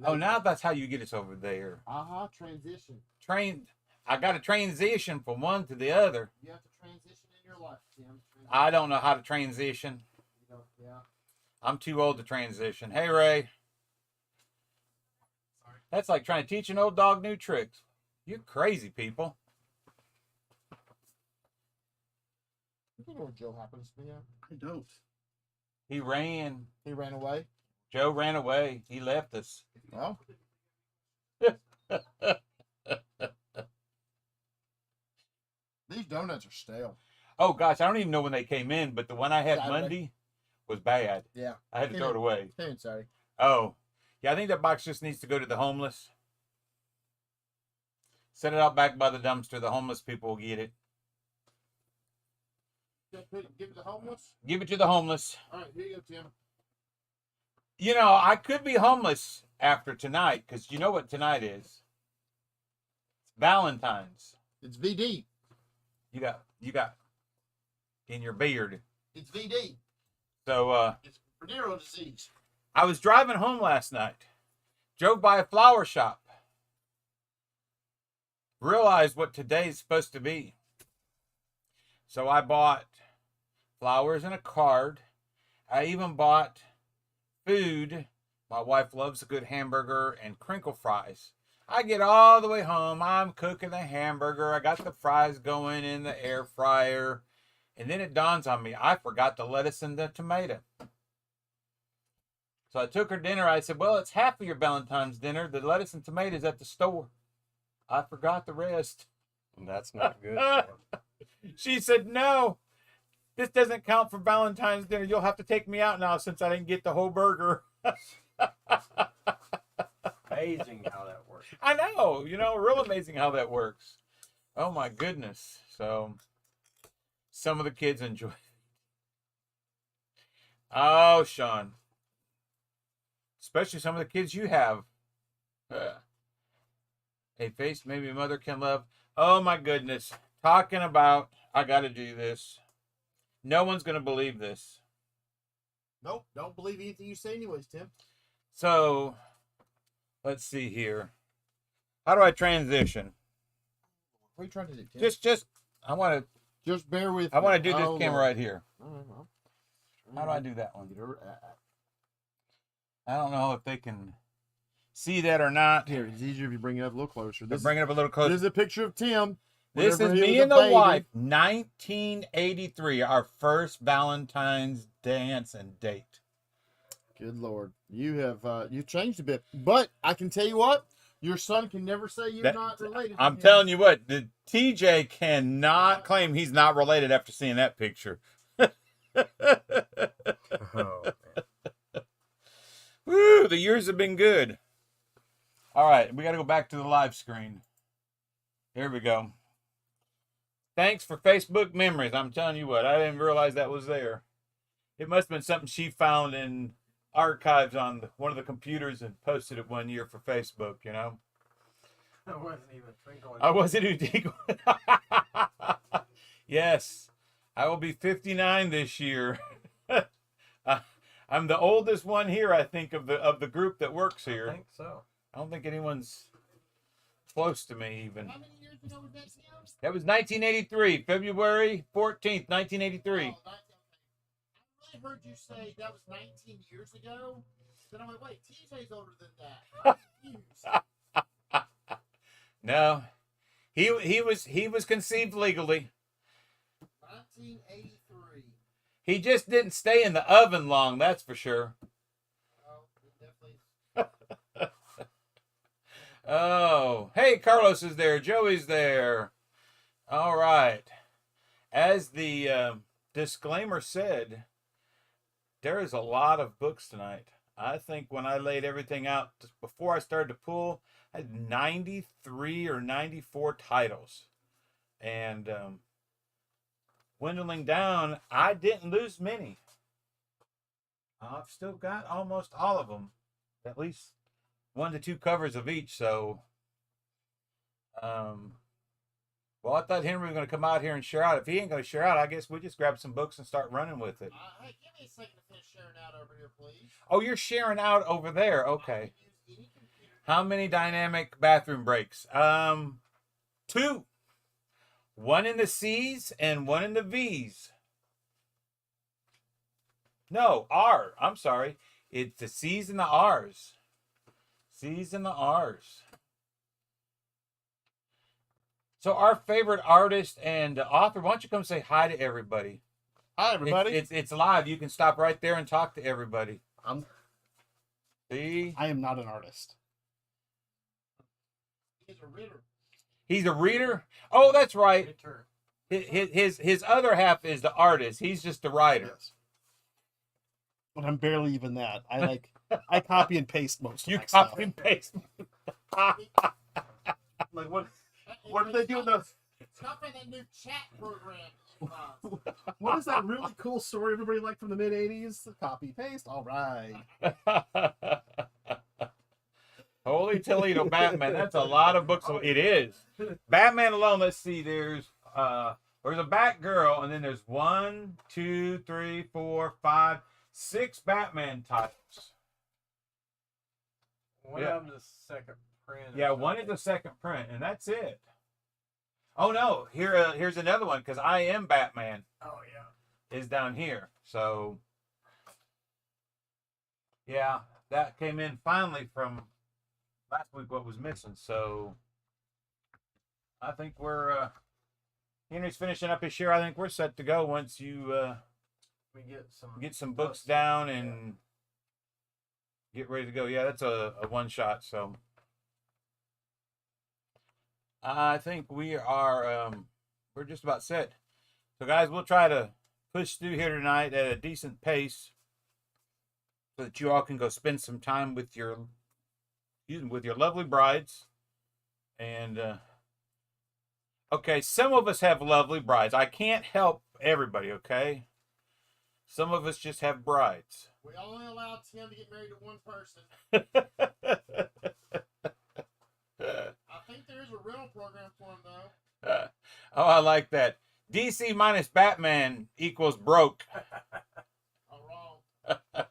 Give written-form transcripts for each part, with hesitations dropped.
Oh, now that's how you get us over there. Transition. I got to transition from one to the other. You have to transition in your life, Tim. Transition. I don't know how to transition. Yeah. I'm too old to transition. Hey, Ray. Sorry. That's like trying to teach an old dog new tricks. You're crazy, people. You know where Joe happens to be at? I don't. He ran. He ran away. Joe ran away. He left us. Oh. These donuts are stale. Oh, gosh. I don't even know when they came in, but the one I had Saturday. Monday was bad. Yeah. I had to throw it away. Sorry. Oh. Yeah, I think that box just needs to go to the homeless. Set it out back by the dumpster. The homeless people will get it. Give it to the homeless? Give it to the homeless. All right, here you go, Tim. You know, I could be homeless after tonight, because you know what tonight is. It's Valentine's. It's VD. You got in your beard. It's VD. So, it's venereal disease. I was driving home last night. Drove by a flower shop. Realized what today's supposed to be. So I bought flowers and a card. I even bought food. My wife loves a good hamburger and crinkle fries. I get all the way home. I'm cooking the hamburger. I got the fries going in the air fryer. And then it dawns on me, I forgot the lettuce and the tomato. So I took her dinner. I said, well, it's half of your Valentine's dinner. The lettuce and tomatoes at the store. I forgot the rest. That's not good. She said, no, this doesn't count for Valentine's dinner. You'll have to take me out now since I didn't get the whole burger. Amazing how that works. I know, real amazing how that works. Oh my goodness. So some of the kids enjoy it. Oh, Sean. Especially some of the kids you have. A face maybe a mother can love. Oh my goodness. Talking about, I got to do this. No one's going to believe this. Nope, don't believe anything you say anyways, Tim. So, let's see here. How do I transition? What are you trying to do, Tim? Just, I want to. Just bear with I me. want to do this camera right here. All How do I do that one? I don't know if they can see that or not. Here, it's easier if you bring it up a little closer. Bring it up a little closer. This is a picture of Tim. This is me and the wife, 1983, our first Valentine's dance and date. Good Lord. You have you changed a bit. But I can tell you what, your son can never say you're not related. I'm telling you what, the TJ cannot claim he's not related after seeing that picture. Oh, Woo, the years have been good. All right, we got to go back to the live screen. Here we go. Thanks for Facebook memories. I'm telling you what, I didn't realize that was there. It must have been something she found in archives on one of the computers and posted it one year for Facebook, I wasn't even twinkling. I wasn't even Yes, I will be 59 this year. I'm the oldest one here, I think, of the group that works here. I think so. I don't think anyone's close to me even. How many years ago was that, Tim? That was 1983, February 14th, 1983. Oh, I heard you say that was 19 years ago. Then I went, wait, TJ's older than that. No, he was conceived legally. 1983. He just didn't stay in the oven long, that's for sure. Oh, definitely. Oh, hey, Carlos is there. Joey's there. All right. As the disclaimer said, there is a lot of books tonight. I think when I laid everything out just before I started to pull, I had 93 or 94 titles. And dwindling down, I didn't lose many. I've still got almost all of them. At least 1 to 2 covers of each. So, well, I thought Henry was going to come out here and share out. If he ain't going to share out, I guess we'll just grab some books and start running with it. Hey, give me a second to finish sharing out over here, please. Oh, you're sharing out over there. Okay. Use any How many dynamic bathroom breaks? 2. One in the C's and one in the V's. No, R. I'm sorry. It's the C's and the R's. C's and the R's. So our favorite artist and author, why don't you come say hi to everybody? Hi, everybody. It's live. You can stop right there and talk to everybody. See? I am not an artist. He's a reader. He's a reader? Oh, that's right. Return. His other half is the artist. He's just the writer. Yes. But I'm barely even that. I copy and paste most of You my stuff. copy and paste. Like what are they doing those? Copy that new chat program. What is that really cool story everybody liked from the mid '80s? Copy paste. All right. Holy Toledo, Batman. That's a lot of books. It is. Batman alone, let's see, there's a Batgirl, and then there's 1, 2, 3, 4, 5, 6 Batman titles. One Yeah. of them is the second print. or Yeah, one is something. the second print, and that's it. Oh no, here's another one, because I Am Batman Oh yeah. is down here. So yeah, that came in finally from last week, what was missing. So I think we're Henry's finishing up his share. I think we're set to go once you We get some books down and get ready to go. Yeah, that's a one shot. So I think we are we're just about set. So guys, we'll try to push through here tonight at a decent pace so that you all can go spend some time with your lovely brides. And okay, some of us have lovely brides. I can't help everybody, okay? Some of us just have brides. We only allow Tim to get married to one person. I think there is a rental program for him, though. Oh, I like that. DC minus Batman equals broke. All wrong. All right,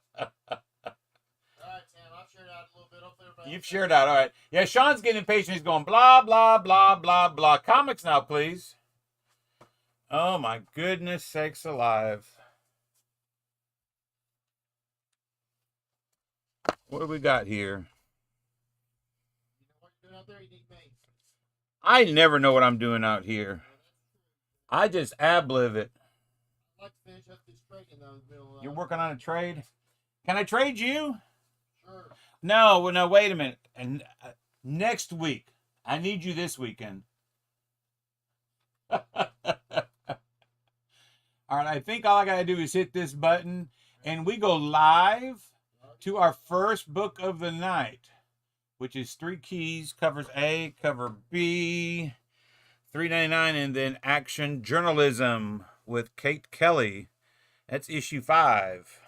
Tim, I've shared out a little bit up there. About You've shared out. All right. Yeah, Sean's getting impatient. He's going blah, blah, blah, blah, blah. Comics now, please. Oh, my goodness sakes alive. What do we got here? You know what you're doing out there? You need me. I never know what I'm doing out here. I just ab-live it. I'd like to finish up this trading, though. In the middle of You're working on a trade? Can I trade you? Sure. No, well, no, wait a minute. And next week, I need you this weekend. All right, I think all I got to do is hit this button, and we go live to our first book of the night, which is 3 Keys, covers A, cover B, $3.99, and then Action Journalism with Kate Kelly. That's issue 5.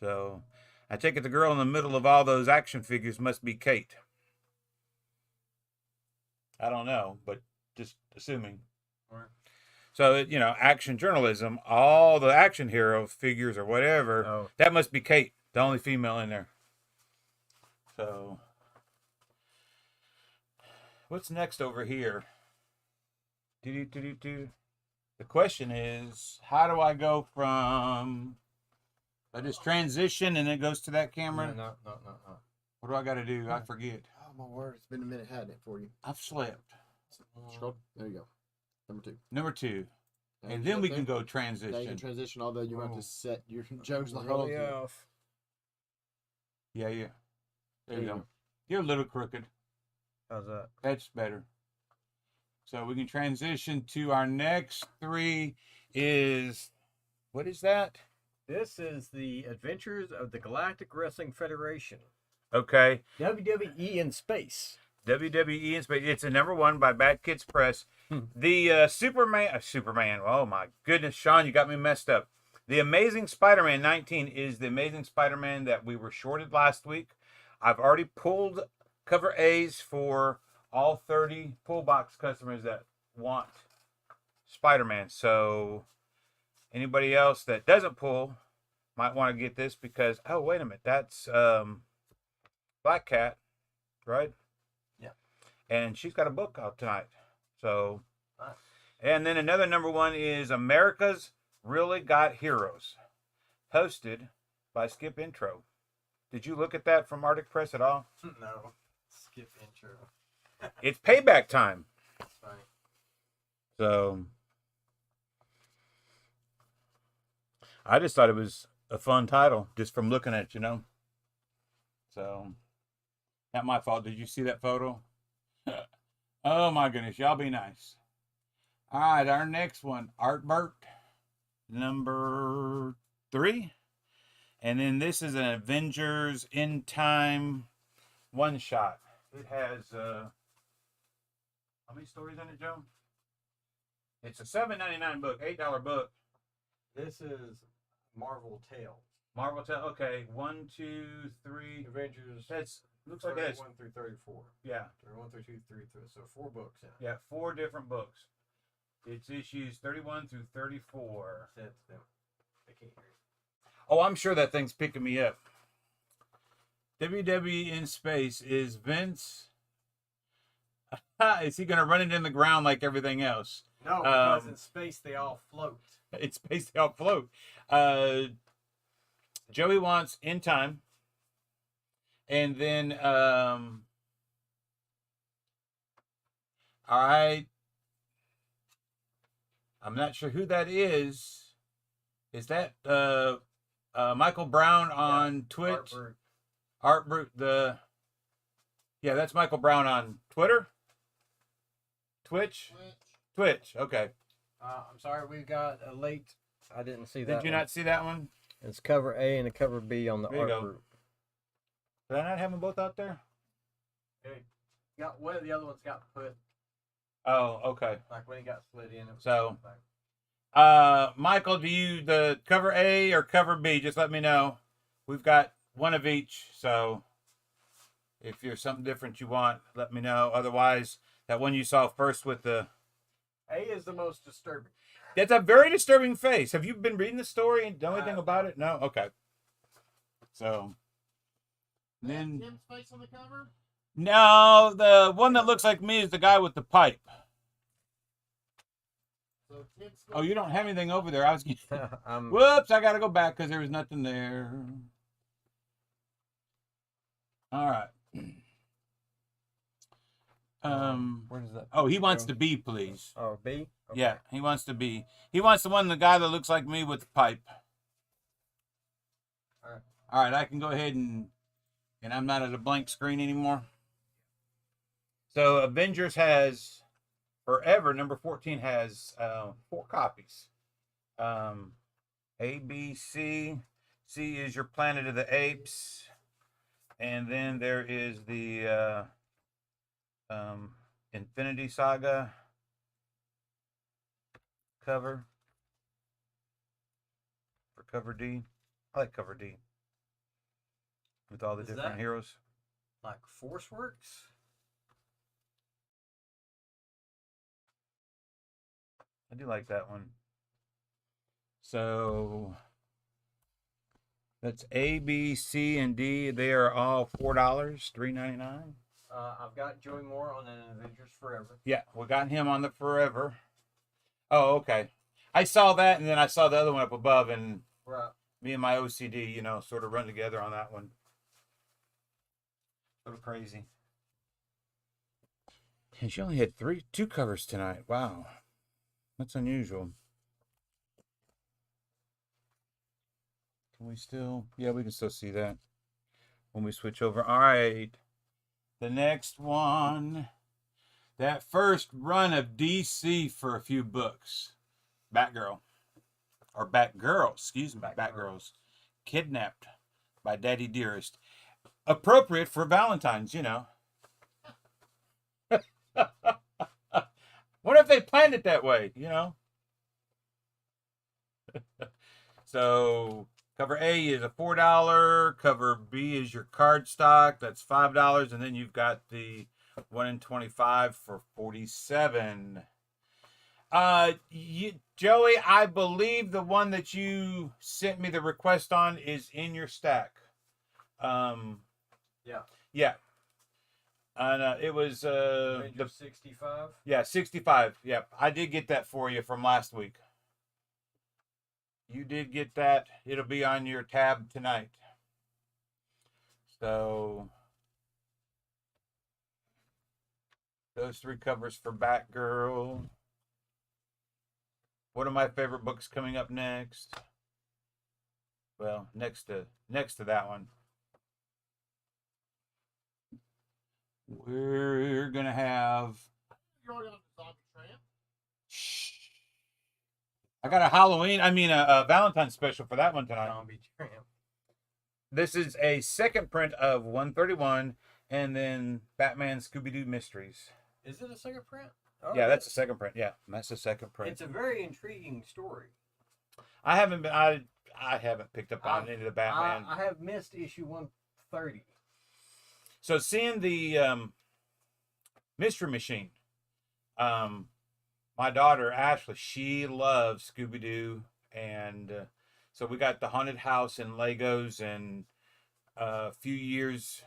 So I take it the girl in the middle of all those action figures must be Kate. I don't know, but just assuming. Right. So, action journalism, all the action hero figures or whatever, Oh. that must be Kate, the only female in there. So, what's next over here? The question is, how do I go from, I just transition and it goes to that camera? No. What do I got to do? I forget. Oh my word! It's been a minute, hadn't it, for you? I've slept. Scroll. There you go. Number 2. Number 2. Now And you then get we there. can go Now you can transition. transition, although you want Oh. to set your Joe's the Really whole. off. Yeah. There There you you go. go. You're a little crooked. How's that? That's better. So we can transition to our next 3 is, what is that? This is the Adventures of the Galactic Wrestling Federation. Okay. WWE in space. WWE in space. It's a #1 by Bad Kids Press. The Superman. Oh my goodness, Sean, you got me messed up. The Amazing Spider-Man 19 is the Amazing Spider-Man that we were shorted last week. I've already pulled cover A's for all 30 pull box customers that want Spider-Man. So anybody else that doesn't pull might want to get this because, oh, wait a minute. That's Black Cat, right? Yeah. And she's got a book out tonight. So, Nice. and then another number one is America's Really Got Heroes, hosted by Skip Intro. Did you look at that from Arctic Press at all? No. Skip intro. It's payback time. That's funny. So, I just thought it was a fun title just from looking at it, So, not my fault. Did you see that photo? Oh my goodness, y'all be nice. All right, our next one, Art Burt, number 3. And then this is an Avengers End Time one shot. It has how many stories in it, Joe? It's a $7.99 book, $8 book. This is Marvel Tale. Marvel Tale. Okay, 1, 2, 3. Avengers. That's looks like it has 1 through 34. yeah. 31, 32, 33. So 4 books. Yeah, 4 different books. It's issues 31 through 34. That's them. They can't hear you. Oh, I'm sure that thing's picking me up. WWE in space. Is Vince? Is he going to run it in the ground like everything else? No, because in space they all float. In space they all float. Joey wants In Time. And then, all right. I'm not sure who that is. Is that Michael Brown on Twitch? Art Brute. Yeah, that's Michael Brown on Twitter. Twitch. Okay. I'm sorry, we got a late. I didn't see that. Did you not see that one? It's cover A and a cover B on the There you art go. group. Did I not have them both out there? Okay. Got one of the other ones got put Oh, okay. like when it got slid in. It was So, like, Michael, do you the cover A or cover B? Just let me know. We've got one of each, so if there's something different you want, let me know. Otherwise, that one you saw first with the A is the most disturbing. that's a very disturbing face. Have you been reading the story and know anything about it? No? Okay. So then Tim's face on the cover? no, the one that looks like me is the guy with the pipe. So Tim's Oh, you don't have anything over there. I was I'm, whoops, I gotta go back because there was nothing there. All right. where does that? Oh, he wants go? to be, please. Oh, B. Okay. Yeah, he wants to be. He wants the guy that looks like me with the pipe. All right, I can go ahead and I'm not at a blank screen anymore. So Avengers has Forever, number 14 has 4 copies. A, B, C. C is your Planet of the Apes. And then there is the Infinity Saga cover for cover D. I like cover D with all the Is different that- heroes. Like Force Works. I do like that one. So that's A, B, C, and D. They are all $4, $3.99. I've got Joey Moore on an Avengers Forever. Yeah, we got him on the Forever. Oh, okay. I saw that, and then I saw the other one up above, and Right. me and my OCD, sort of run together on that one. Sort of crazy. And she only had 2 covers tonight. Wow. That's unusual. Can we still? Yeah, we can still see that when we switch over. All right. The next one. That first run of DC for a few books. Batgirl. Or Batgirl, excuse me. Batgirls. Kidnapped by Daddy Dearest. Appropriate for Valentine's, What if they planned it that way, So cover A is a $4. Cover B is your card stock. That's $5. And then you've got the 1 in 25 for $47. Joey, I believe the one that you sent me the request on is in your stack. Yeah. Yeah. And it was Avenger 65. 65. Yep. I did get that for you from last week. You did get that. It'll be on your tab tonight. So those 3 covers for Batgirl. One of my favorite books coming up next. Well, next to that one. We're gonna have. You're already on the zombie tramp. Shh. I got a Valentine's special for that one tonight. Zombie Tramp. This is a second print of 131, and then Batman Scooby-Doo Mysteries. Is it a second print? Oh, Yeah, that's a second print. Yeah, that's a second print. It's a very intriguing story. I haven't picked up on any of the Batman. I have missed issue 130. So seeing the Mystery Machine, my daughter Ashley, she loves Scooby-Doo, and so we got the haunted house and Legos, and a few years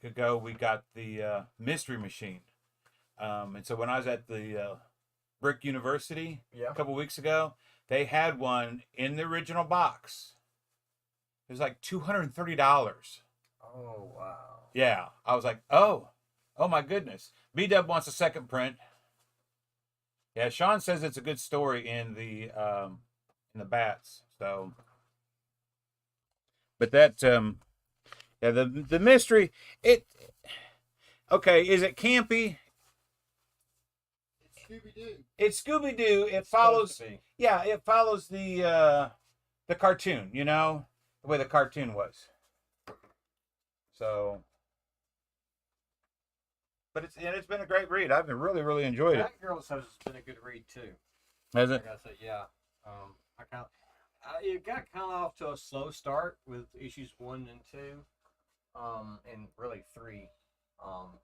ago we got the Mystery Machine, and so when I was at the Brick University a couple weeks ago, they had one in the original box. It was like $230. Oh wow. Yeah, I was like, oh my goodness. B-Dub wants a second print. Yeah, Sean says it's a good story in the Bats. So, but that yeah, the mystery, okay, is it campy? It's Scooby-Doo. It's Scooby-Doo. It follows, yeah, it follows the cartoon, you know, the way the cartoon was. So, but it's been a great read. I've really enjoyed it. Batgirl says it's been a good read too. Has it? I gotta say, yeah. It got kind of off to a slow start with issues 1 and 2, and really 3.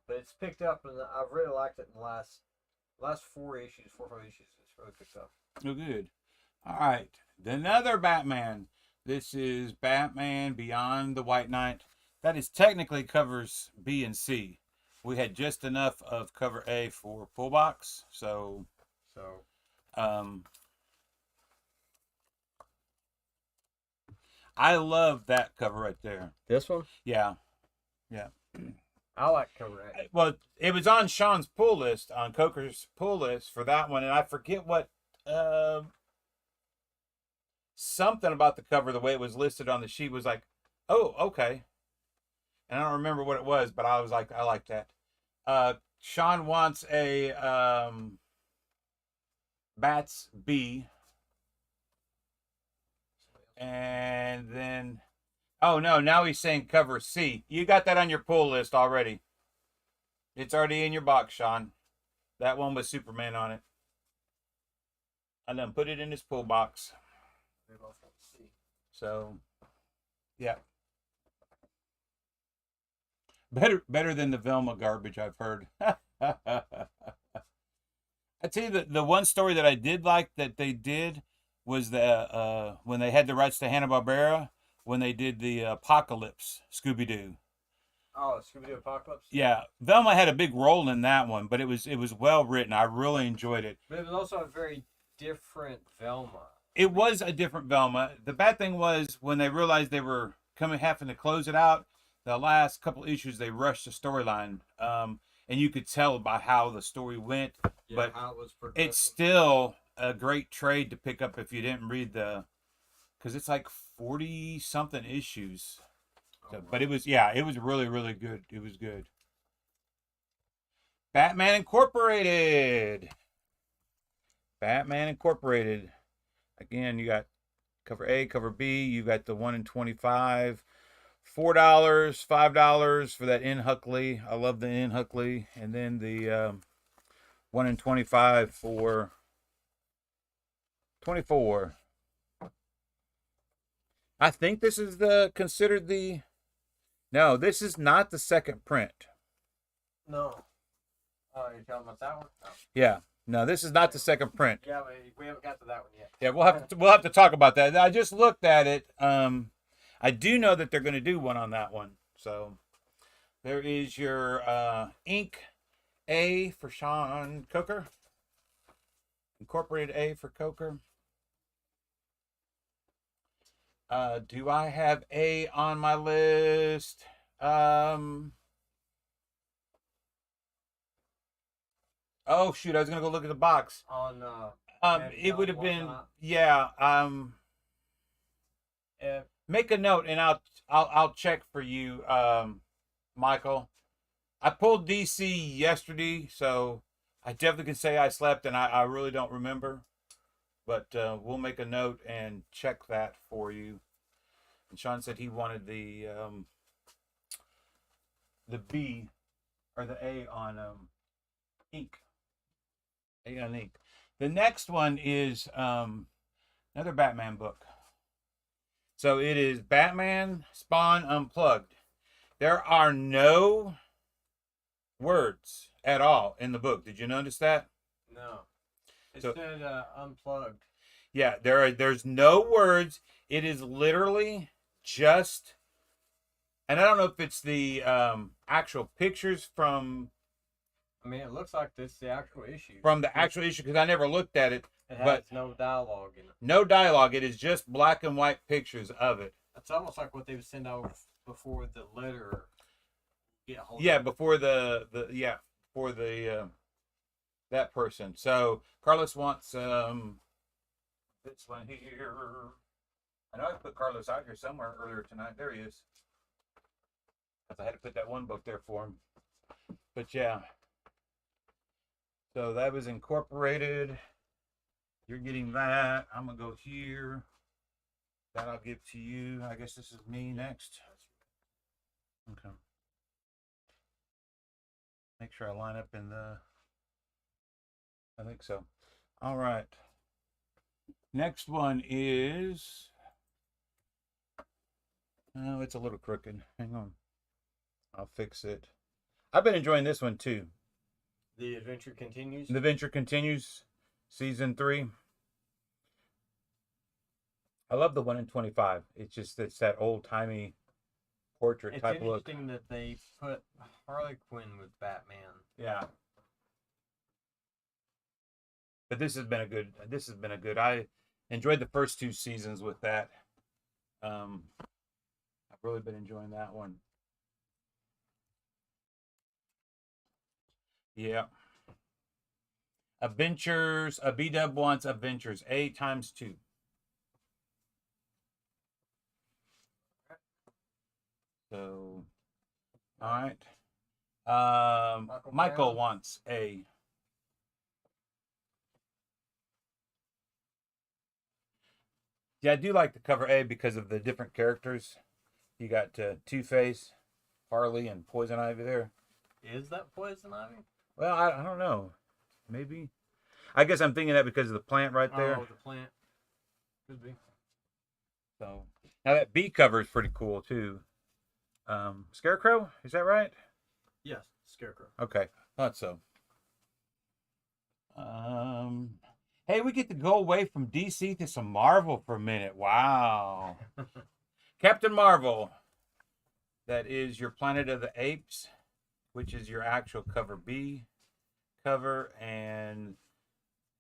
But it's picked up, and I've really liked it in the last 4 or 5 issues. It's really picked up. Oh, good. All right, another Batman. This is Batman Beyond the White Knight. That is technically covers B and C. We had just enough of cover A for full box, so I love that cover right there. This one? Yeah. I like cover A. Well, it was on Sean's pull list, on Coker's pull list for that one, and I forget what something about the cover, the way it was listed on the sheet was like, oh, okay. And I don't remember what it was, but I was like, I like that. Sean wants a Bats B. And then, oh no, now he's saying cover C. You got that on your pull list already. It's already in your box, Sean. That one with Superman on it. I done put it in his pull box. So, yeah. Better than the Velma garbage I've heard. I tell you, the one story that I did like that they did was the when they had the rights to Hanna-Barbera, when they did the Apocalypse Scooby-Doo. Oh, Scooby-Doo Apocalypse? Yeah, Velma had a big role in that one, but it was well written. I really enjoyed it. But it was also a very different Velma. It was a different Velma. The bad thing was when they realized they were having to close it out, the last couple issues they rushed the storyline, and you could tell by how the story went. Yeah, but how it was it's still a great trade to pick up if you didn't read because it's like 40 something issues. So, but it was really good. It was good. Batman Incorporated. Again, you got cover A, cover B. You got the 1 in 25. $4, $5 for that N. Huckley. I love the N. Huckley. And then the 1 in 25 for $24. I think this is considered the. No, this is not the second print. No. Oh, you're talking about that one? No. Yeah. No, this is not the second print. Yeah, we haven't got to that one yet. Yeah, we'll have to talk about that. I just looked at it. I do know that they're going to do one on that one. So There is your ink A for Sean Coker. Incorporated A for Coker. Do I have A on my list? Oh shoot, I was gonna go look at the box. On It would have been whatnot. yeah. Yeah, Make a note and I'll check for you, Michael. I pulled DC yesterday, so I definitely can say I slept, and I really don't remember. But we'll make a note and check that for you. And Sean said he wanted the B or the A on ink. A on ink. The next one is another Batman book. So it is Batman Spawn Unplugged. There are no words at all in the book. Did you notice that? no. It So- said unplugged. Yeah, there's no words. It is literally just, and I don't know if it's the actual pictures from I mean, it looks like this is the actual issue. the actual issue because I never looked at it. It has but- no dialogue in it. No dialogue. It is just black and white pictures of it. It's almost like what they would send out before the letter get hold Yeah, of. before the for the that person. So Carlos wants this one here. I know I put Carlos out here somewhere earlier tonight. There he is. I had to put that one book there for him. But yeah. So that was incorporated. You're getting that. I'm gonna go here. That I'll give to you. I guess this is me next. Okay. Make sure I line up in the. I think so. All right. Next one is. Oh, it's a little crooked. Hang on. I'll fix it. I've been enjoying this one too. The adventure continues. The Venture Continues, season 3. I love the 1 in 25. It's that old timey portrait It's type look. interesting that they put Harley Quinn with Batman. Yeah. But this has been a good. I enjoyed the first 2 seasons with that. I've really been enjoying that one. Yeah. Adventures. A B-Dub wants Adventures. A times 2. So, all right. Michael Brown. wants A. Yeah, I do like the cover A because of the different characters. You got Two-Face, Harley, and Poison Ivy there. Is that Poison Ivy? Well, I don't know. Maybe. I guess I'm thinking that because of the plant right there. Oh, the plant. Could be. So now that B cover is pretty cool too. Scarecrow, is that right? Yes, Scarecrow. Okay, thought so. Hey, we get to go away from DC to some Marvel for a minute. Wow. Captain Marvel. That is your Planet of the Apes, which is your actual cover B cover, and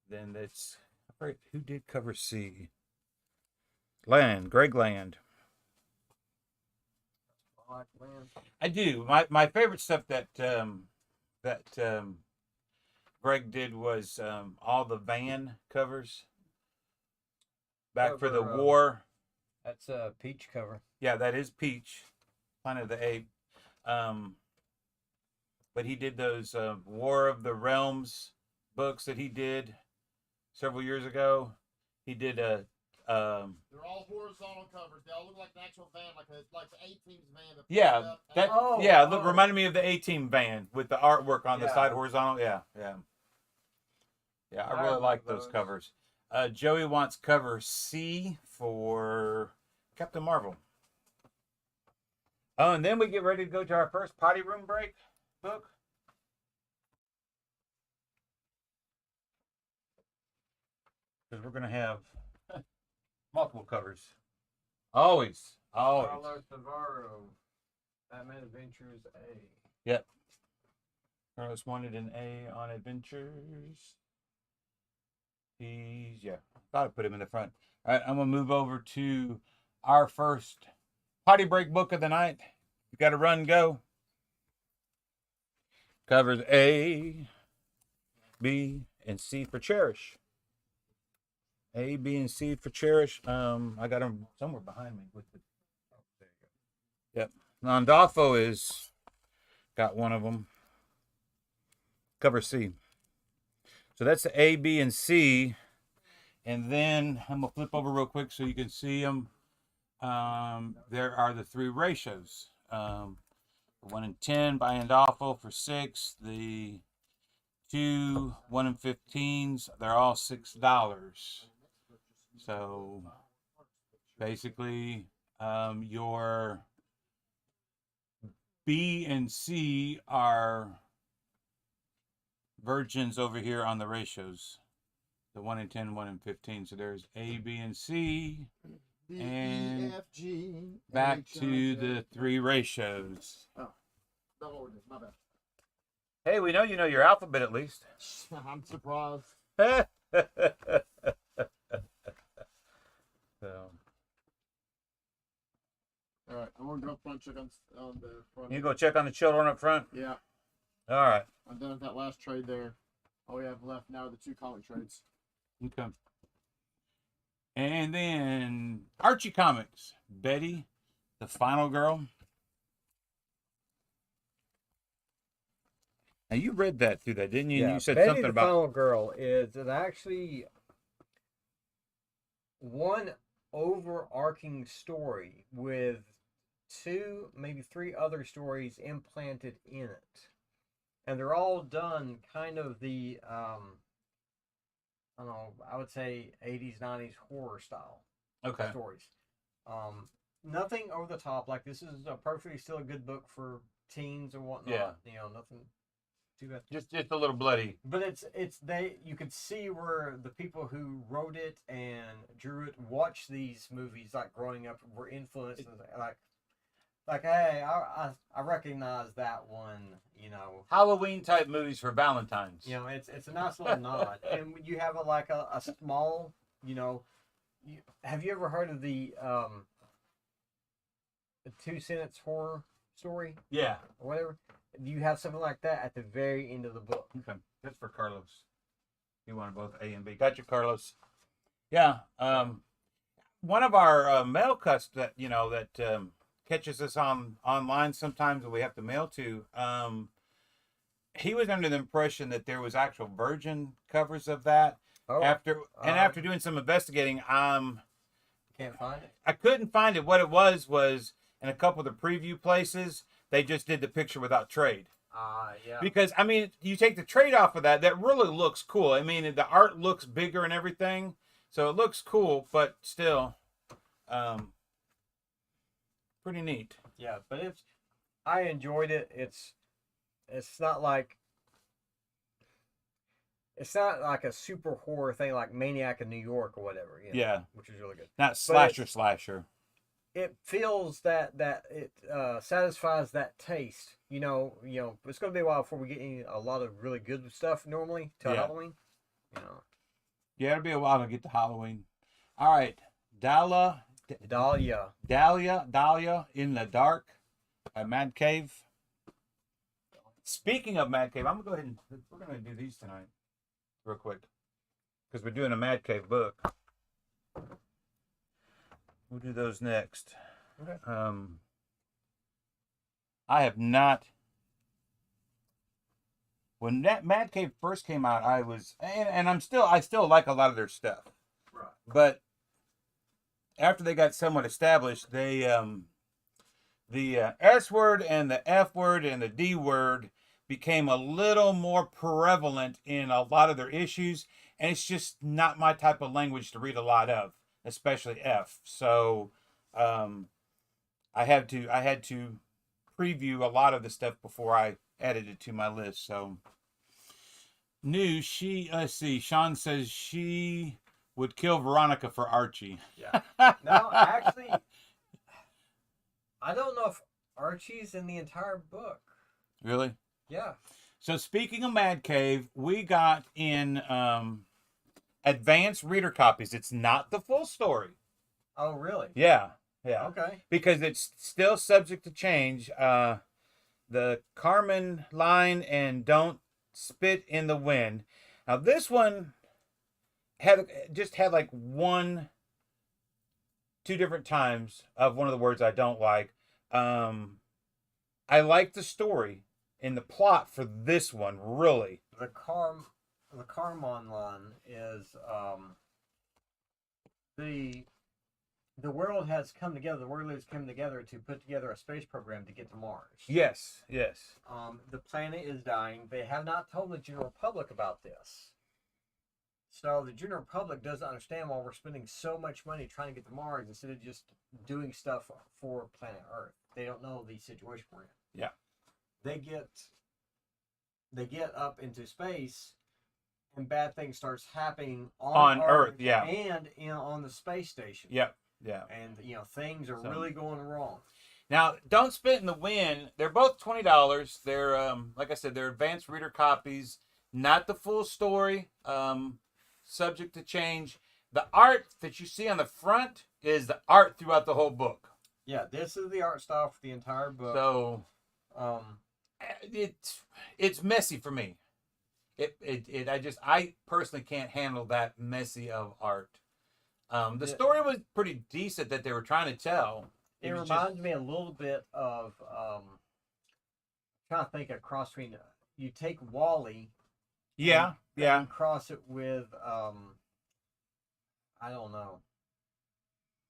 then that's who did cover C? Greg Land. I do. My favorite stuff that Greg did was all the van covers. Back for the Cover, war. That's a peach cover. Yeah, that is Peach, Planet of the Ape. But he did those War of the Realms books that he did several years ago. He did a. They're all horizontal covers. They all look like an actual van, like the A-Team's van. that Yeah, pulls up that Oh, look, oh. reminded me of the A-Team van with the artwork on the Yeah. side horizontal. Yeah. I I really like love those those. covers. Joey wants cover C for Captain Marvel. Oh, and then we get ready to go to our first potty room break book. Because we're gonna have multiple covers. Always. Carlos Navarro. Batman Adventures A. Yep. Carlos wanted an A on Adventures. Thought I put him in the front. All right, I'm gonna move over to our first potty break book of the night. You got to run, go. Covers A, B, and C for Cherish. A, B, and C for Cherish. I got them somewhere behind me. With the, oh, there you go. Yep. Landolfo is got one of them. Cover C. So that's the A, B, and C. And then I'm going to flip over real quick so you can see them. There are the three ratios. The 1 in 10 by Andolfo for 6. The 2, 1 in 15s, they're all $6. So basically, your B and C are virgins over here on the ratios. The 1 in 10, 1 in 15. So there's A, B, and C. D, And E, F, G, back H, I, to J. the three ratios. Oh, the Lord, my bad. Hey, we know you know your alphabet at least. I'm surprised. So, All right, I'm gonna go up front check on the front. you go check on the children up front. Yeah, All right. I'm done with that last trade there. All we have left now are the 2 comic trades. Okay. And then Archie Comics, Betty, the Final Girl. Now you read that through that, didn't you? Yeah, You said Betty something the about Final Girl is actually one overarching story with 2, maybe 3 other stories implanted in it. And they're all done kind of the, I don't know, I would say 80s, 90s horror style okay. stories. Nothing over the top. Like, this is perfectly still a good book for teens and whatnot. Yeah. You know, nothing too bad. Just a little bloody. But you could see where the people who wrote it and drew it watched these movies like growing up, were influenced, and like hey, I recognize that one, you know. Halloween type movies for Valentine's. You know, it's a nice little nod, and you have a small, you know. Have you ever heard of the 2-sentence horror story Yeah. or whatever? You have something like that at the very end of the book. Okay. That's for Carlos. You wanted both A and B. Got you, Carlos. Yeah. One of our mail cuts that catches us online sometimes that we have to mail to. He was under the impression that there was actual virgin covers of that. Oh, After doing some investigating, can't find it. I couldn't find it. What it was in a couple of the preview places, they just did the picture without trade. Yeah. Because, I mean, you take the trade off of that really looks cool. I mean, the art looks bigger and everything. So it looks cool, but still, pretty neat. Yeah, but I enjoyed it. It's not like a super horror thing like Maniac in New York or whatever. You know, Yeah. which is really good. Not slasher. It feels that it satisfies that taste. You know, it's going to be a while before we get a lot of really good stuff normally till Halloween. You know. Yeah, it'll be a while to get to Halloween. All right, Dahlia in the Dark by Mad Cave. Speaking of Mad Cave, we're going to do these tonight real quick because we're doing a Mad Cave book. We'll do those next. Okay. I have not. When that Mad Cave first came out, I was, and I still like a lot of their stuff. Right. But after they got somewhat established, they the S word and the F word and the D word became a little more prevalent in a lot of their issues, and it's just not my type of language to read a lot of, especially F. So I had to preview a lot of the stuff before I added it to my list. So let's see, Sean says she would kill Veronica for Archie. Yeah. Now, actually, I don't know if Archie's in the entire book. Really? Yeah. So speaking of Mad Cave, we got in advanced reader copies. It's not the full story. Oh, really? Yeah, yeah. Okay. Because it's still subject to change. The Carmen line and Don't Spit in the Wind. Now this one had like two different times of one of the words I don't like. I like the story and the plot for this one, really. The Carmon line is the world has come together. The world has come together to put together a space program to get to Mars. Yes, yes. The planet is dying. They have not told the general public about this. So the general public doesn't understand why we're spending so much money trying to get to Mars instead of just doing stuff for planet Earth. They don't know the situation we're in. Yeah. They get up into space, and bad things starts happening on Earth, yeah, and on the space station. Yep, yeah. And things are really going wrong. Now, Don't Spit in the Wind. They're both $20. They're like I said, they're advanced reader copies. Not the full story. Subject to change. The art that you see on the front is the art throughout the whole book. Yeah, this is the art style for the entire book. So, it's messy for me. I personally can't handle that messy of art. The story was pretty decent that they were trying to tell. It reminds me a little bit of trying to think of cross between. You take Wally. Yeah, yeah. And cross it with I don't know.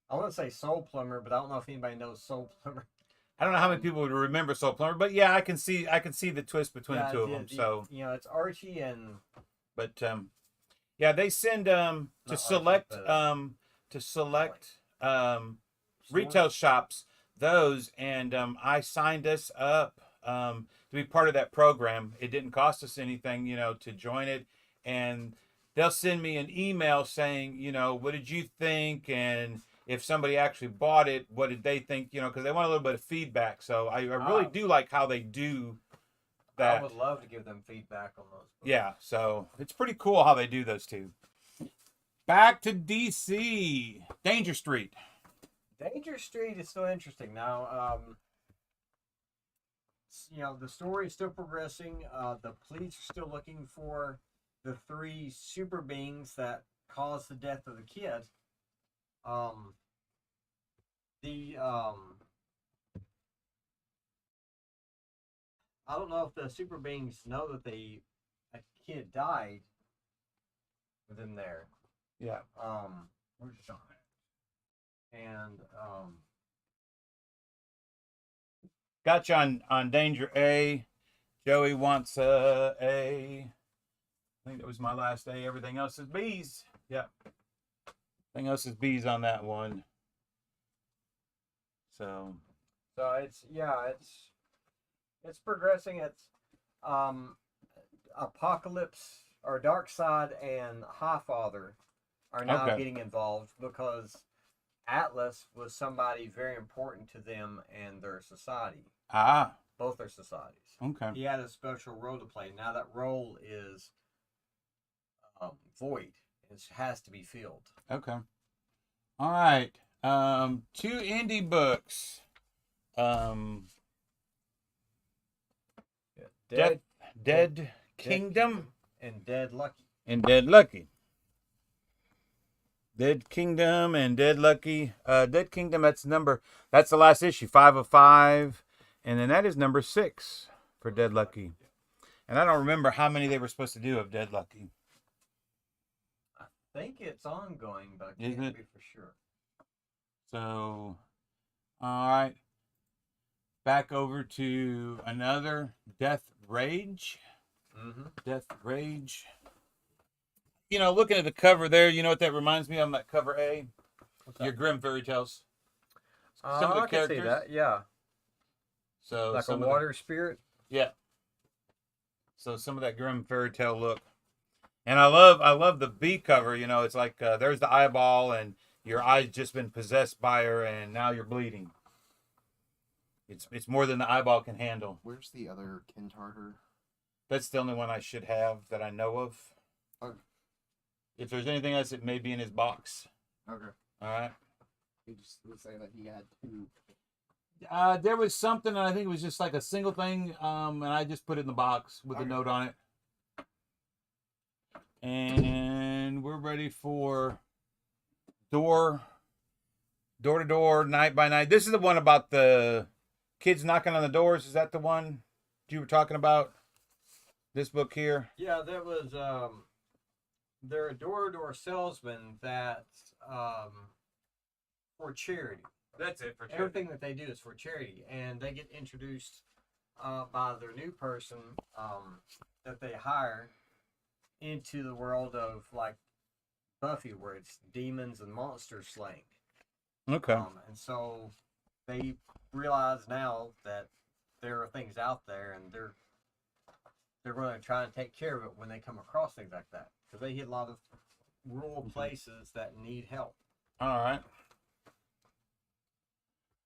I want to say Soul Plumber, but I don't know if anybody knows Soul Plumber. I don't know how many people would remember Soul Plumber, but yeah, I can see the twist between the two of them. So it's Archie and. But yeah, they send to select retail shops those, and I signed us up to be part of that program. It didn't cost us anything, to join it, and they'll send me an email saying, what did you think, and if somebody actually bought it, what did they think, because they want a little bit of feedback. So I really do like how they do that. I would love to give them feedback on those books. Yeah, so it's pretty cool how they do those two. Back to DC. Danger Street. Danger Street is still interesting. Now, the story is still progressing. The police are still looking for the 3 super beings that caused the death of the kid. I don't know if the super beings know that a kid died within there. Yeah. Where's John at? And got you on Danger A. Joey wants A. I think that was my last A. Everything else is B's. Yeah. Everything else is B's on that one. So it's progressing. It's Apocalypse or Darkseid and Highfather are now getting involved because Atlas was somebody very important to them and their society. Both their societies. Okay. He had a special role to play. Now that role is void. It has to be filled. Okay. All right. 2 indie books. Dead Kingdom and Dead Lucky. Dead Kingdom and Dead Lucky. Dead Kingdom, that's the last issue, 5 of 5. And then that is number 6 for Dead Lucky. And I don't remember how many they were supposed to do of Dead Lucky. I think it's ongoing, but I can't be for sure. So, all right. Back over to another Death Rage. Mm-hmm. Death Rage. Looking at the cover there, you know what that reminds me of, that cover A? Your Grimm fairy tales. Some of the characters. I can see that, yeah. So like a water spirit? Yeah. So some of that Grimm fairy tale look. And I love the B cover, it's like there's the eyeball and your eye's just been possessed by her and now you're bleeding. It's more than the eyeball can handle. Where's the other Kintarter? That's the only one I should have that I know of. Okay. If there's anything else, it may be in his box. Okay. All right. He just was saying that he had two. There was something, and I think it was just like a single thing, and I just put it in the box with a Okay. note on it. And we're ready for door to door, night by night. This is the one about the kids knocking on the doors. Is that the one you were talking about? This book here? Yeah, that was they're a door-to-door salesman that for charity. That's it for Everything that they do is for charity, and they get introduced by their new person that they hire into the world of like Buffy, where it's demons and monster slaying. Okay. And so they realize now that there are things out there, and they're going to try and take care of it when they come across things like that, because they hit a lot of rural places that need help. All right.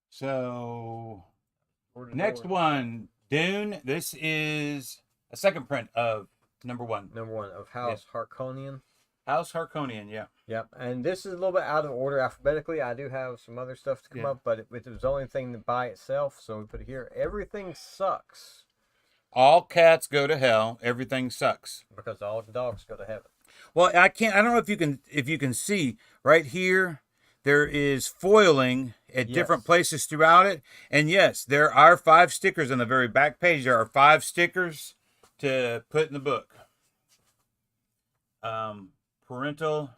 So Door to next door. one, Dune. This is a second print of number one. Number one of House Harkonian. House Harkonian, yeah. Yep, and this is a little bit out of order alphabetically. I do have some other stuff to come up, but it was the only thing by itself, so we put it here. Everything sucks All cats go to hell. Everything sucks. because all dogs go to heaven. Well, I don't know if you can see right here. There is foiling at different places throughout it, and yes, there are 5 stickers on the very back page. There are 5 stickers to put in the book. Parental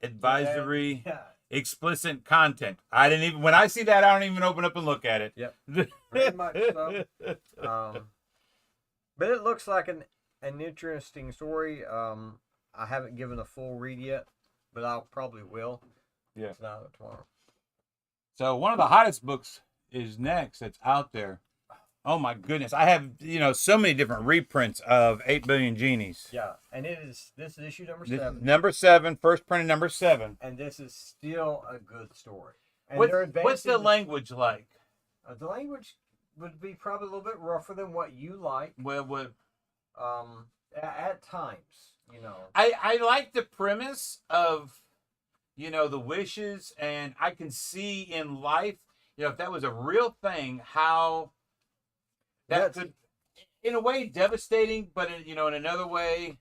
advisory, Yeah, explicit content. I didn't even when I see that, I don't even open up and look at it. Yep. Pretty much so. But it looks like an interesting story. I haven't given a full read yet, but I probably will. Yeah. Tonight or tomorrow. So one of the hottest books is next that's out there. Oh my goodness. I have, so many different reprints of 8 Billion Genies. Yeah, and this is issue number This- 7. number 7, first printed number 7. And this is still a good story. And What's they're the advancing- language like? The language would be probably a little bit rougher than what you like. Well, At times, I like the premise of, the wishes, and I can see in life, if that was a real thing, how that could, in a way, devastating, but in another way,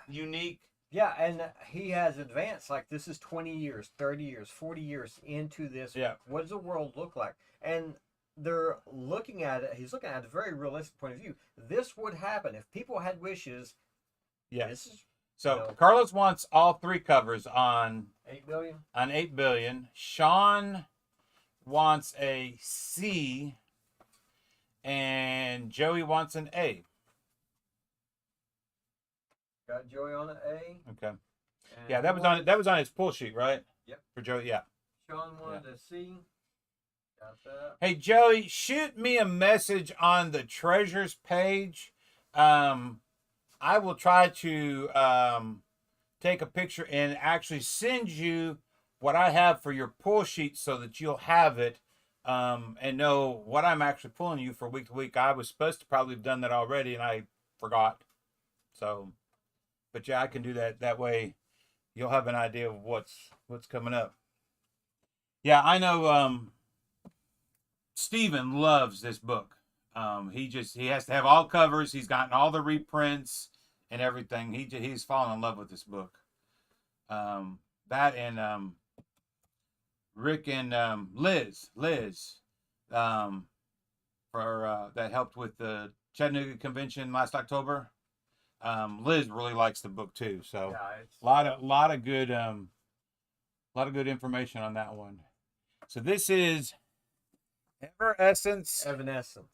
unique. Yeah, and he has advanced. Like, this is 20 years, 30 years, 40 years into this. Yeah. What does the world look like? And they're looking at it. He's looking at it a very realistic point of view. This would happen if people had wishes. Yes. This is So Carlos wants all 3 covers on 8 billion. 8 billion. Sean wants a C, and Joey wants an A. Got Joey on an A. Okay. And Yeah, that was on his pull sheet, right? Yep. For Joey, yeah. Sean wanted a C. Got that. Hey Joey, shoot me a message on the treasures page. I will try to take a picture and actually send you what I have for your pull sheet so that you'll have it and know what I'm actually pulling you for week to week. I was supposed to probably have done that already and I forgot. So, but yeah, I can do that. That way you'll have an idea of what's coming up. Yeah, I know Steven loves this book. He has to have all covers. He's gotten all the reprints and everything. He's fallen in love with this book. That and Rick and Liz for that helped with the Chattanooga convention last October. Liz really likes the book too. So Yeah, it's a lot of good information on that one. So this is Evanescence. Evanescence.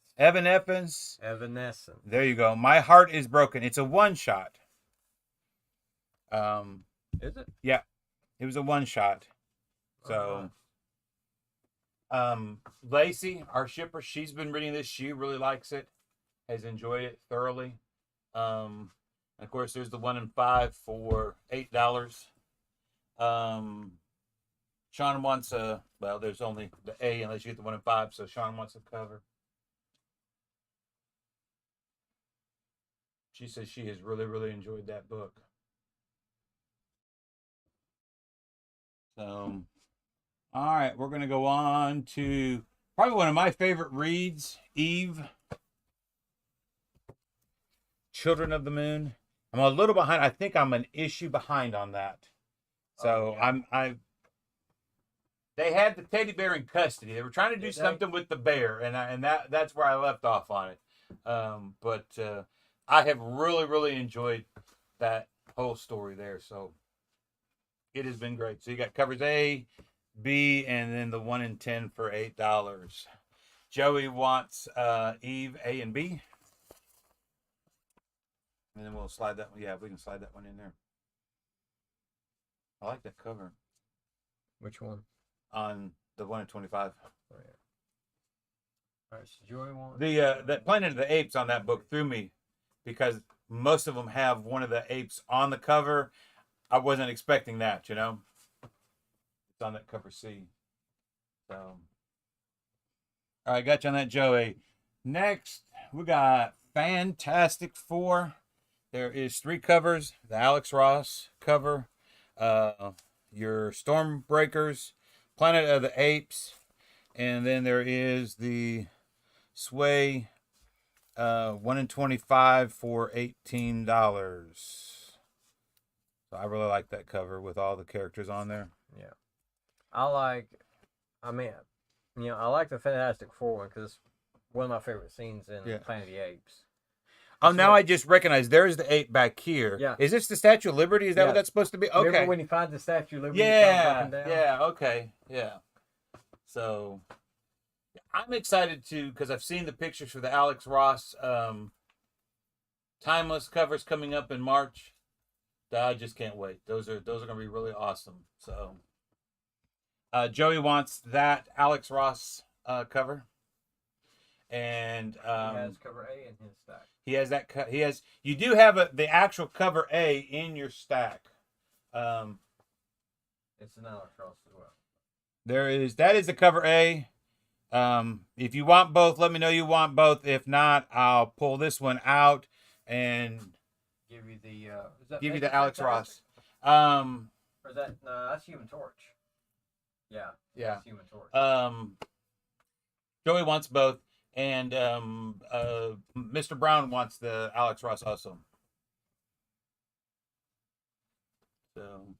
There you go. My Heart is Broken. It's a one shot. Is it? Yeah, it was a one shot. So, Lacey, our shipper, she's been reading this. She really likes it. Has enjoyed it thoroughly. And of course, there's the 1 in 5 for $8. Sean wants a Well, there's only the A unless you get the 1 in 5. So Sean wants the cover. She says she has really, really enjoyed that book. So, all right, we're going to go on to probably one of my favorite reads, Eve, Children of the Moon. I'm a little behind. I think I'm an issue behind on that. So they had the teddy bear in custody. They were trying to do something with the bear, and that's where I left off on it. But I have really, really enjoyed that whole story there. So it has been great. So you got covers A, B, and then the 1 in 10 for $8. Joey wants Eve A and B. And then we'll slide that one. Yeah, we can slide that one in there. I like that cover. Which one? On the 1 in 25. Oh, yeah. All right, so Joey wants The Planet of the Apes on that book threw me because most of them have one of the apes on the cover. I wasn't expecting that, you know. It's on that cover C. So, all right, got you on that, Joey. Next, we got Fantastic Four. There is 3 covers. The Alex Ross cover, your Stormbreakers, Planet of the Apes, and then there is the Sway 1 in 25 for $18. So I really like that cover with all the characters on there. Yeah. I like the Fantastic Four one because it's one of my favorite scenes in Planet of the Apes. Oh, now I just recognize there's the ape back here. Yeah. Is this the Statue of Liberty? Is that what that's supposed to be? Okay. Remember when he finds the Statue of Liberty? Yeah. Yeah. Okay. Yeah. So I'm excited because I've seen the pictures for the Alex Ross Timeless covers coming up in March. I just can't wait. Those are going to be really awesome. So Joey wants that Alex Ross cover, and he has cover A in his stack. He has that. You do have the actual cover A in your stack. It's an Alex Ross as well. That is the cover A. If you want both, let me know you want both. If not, I'll pull this one out and give you the Alex Ross. Or is that that's Human Torch? Yeah. Yeah. Human Torch. Joey wants both, and Mr. Brown wants the Alex Ross also. So,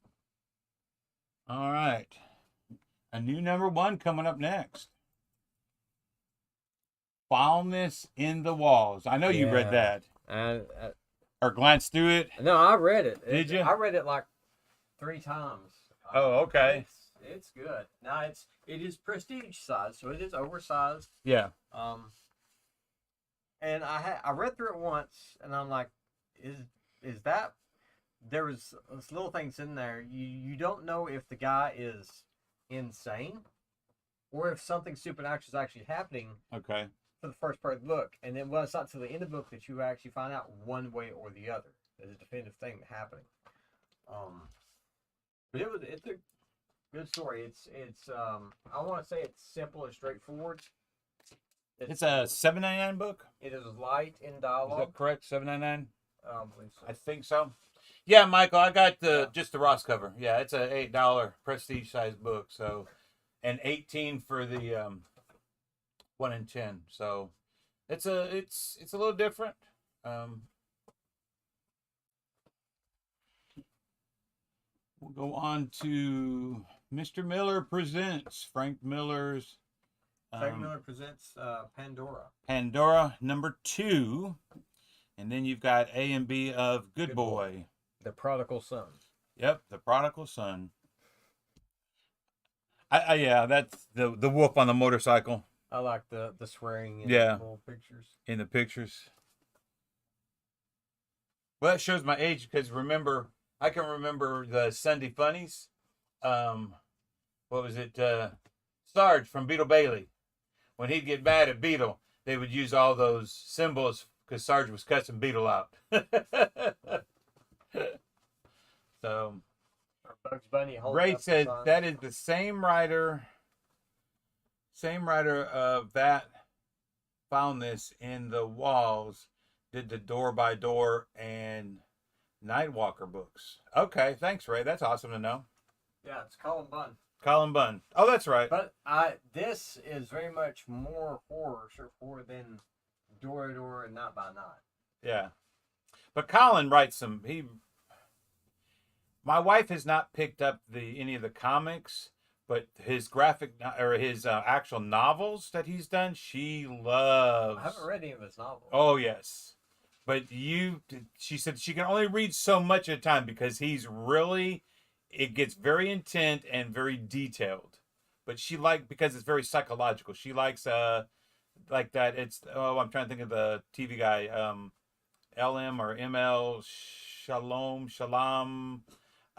all right, a new number 1 coming up next. Foulness in the Walls. I know you read that. Or glanced through it. No, I read it. Did you? I read it like 3 times. Oh, okay. It's good. Now it is prestige size, so it is oversized. Yeah. And I read through it once, and I'm like, is that? There was little things in there. You don't know if the guy is insane, or if something supernatural is actually happening. Okay. For the first part of the book, and then it's not until the end of the book that you actually find out one way or the other. There's a definitive thing happening. But it's a good story. It's I want to say it's simple and straightforward. It's a $7.99 book. It is light in dialogue. Is that correct? $7.99. I believe so. I think so. Yeah, Michael, I got just the Ross cover. Yeah, it's a $8 prestige size book. So, and $18 for the 1 in 10. So, it's a little different. We'll go on to Mr. Miller Presents Frank Miller's. Frank Miller presents Pandora. Pandora #2, and then you've got A and B of Good Boy. The Prodigal Son. Yep, the Prodigal Son. Yeah, that's the wolf on the motorcycle. I like the swearing in the little pictures. In the pictures. Well, that shows my age because I can remember the Sunday Funnies. What was it? Sarge from Beetle Bailey. When he'd get mad at Beetle, they would use all those symbols because Sarge was cussing Beetle out. So, Bugs Bunny Ray said that is the same writer Same writer of that found this in the walls, did the Door by Door and Nightwalker books. Okay, thanks, Ray. That's awesome to know. Yeah, it's Colin Bunn. Colin Bunn. Oh, that's right. But this is very much more horror, short horror than Door to Door and Not by Night. Yeah. But Colin writes some. My wife has not picked up any of the comics, but his his actual novels that he's done, she loves. I haven't read any of his novels. Oh yes, but she said she can only read so much at a time because it gets very intent and very detailed. But because it's very psychological. She likes like that. I'm trying to think of the TV guy, LM or ML Shalom.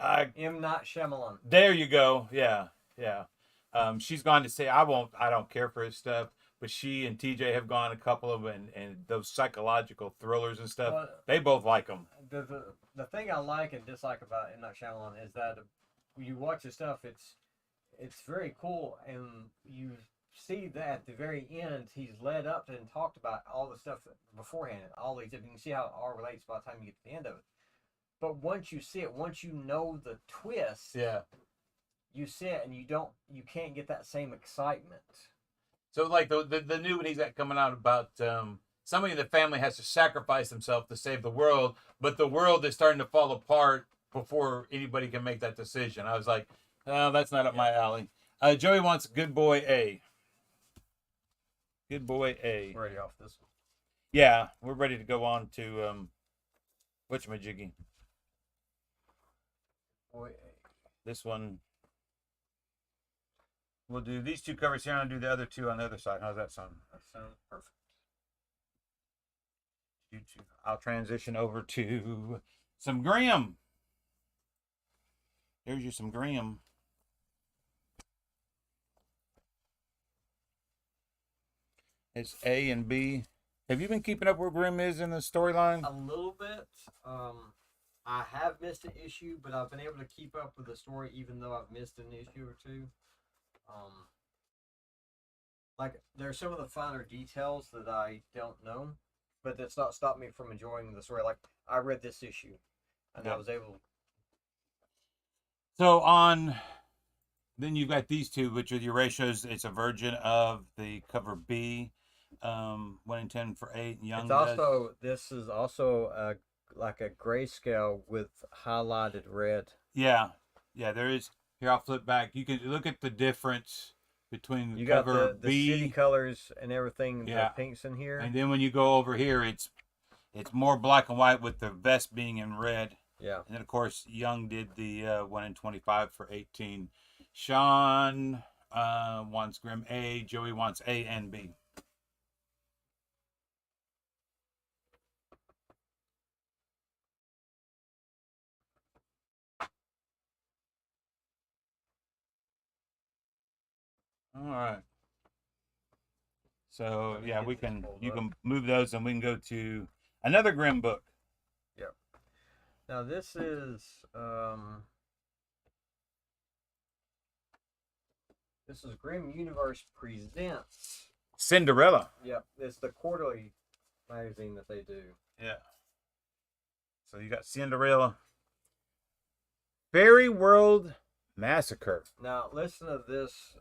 M. Night Shyamalan. There you go. Yeah. She's gone to say I don't care for his stuff, but she and TJ have gone a couple of and those psychological thrillers and stuff. Well, they both like them. The thing I like and dislike about M. Night Shyamalan is that when you watch his stuff, it's very cool, and you see that at the very end he's led up and talked about all the stuff beforehand, all these. You can see how it all relates by the time you get to the end of it. But once you see it, once you know the twist, Yeah. you see it and you can't get that same excitement. So like the new one he's got coming out about somebody in the family has to sacrifice himself to save the world, but the world is starting to fall apart before anybody can make that decision. I was like, oh, that's not up my alley. Joey wants Good Boy A. Good Boy A. We're already off this one. Yeah, we're ready to go on to whatchamajiggy. Boy, This one. We'll do these two covers here and I'll do the other two on the other side. How's that sound? that sounds perfect. I'll transition over to some Grimm. There's your some Grimm. It's A and B. Have you been keeping up where Grimm is in the storyline? A little bit. I have missed an issue, but I've been able to keep up with the story even though I've missed an issue or two. Like there's some of the finer details that I don't know, but that's not stopped me from enjoying the story. Like I read this issue, and I was able. So then you've got these two, which are your ratios. It's a version of the cover B, 1 in 10 for 8. And Young. This is also like a grayscale with highlighted red. Yeah, there is. Here, I'll flip back. You can look at the difference between the You cover got the B, city colors and everything. Yeah. The pinks in here. and then when you go over here, it's more black and white with the vest being in red. Yeah. And then of course Young did the 1 in 25 for 18. Sean wants Grimm A. Joey wants A and B. All right. So Let me yeah, get we this can. pulled You up. can move those, and we can go to another Grimm book. Now this is Grimm Universe Presents. Cinderella. Yep, it's the quarterly magazine that they do. Yeah. So you got Cinderella. Fairy World Massacre. Now listen to this.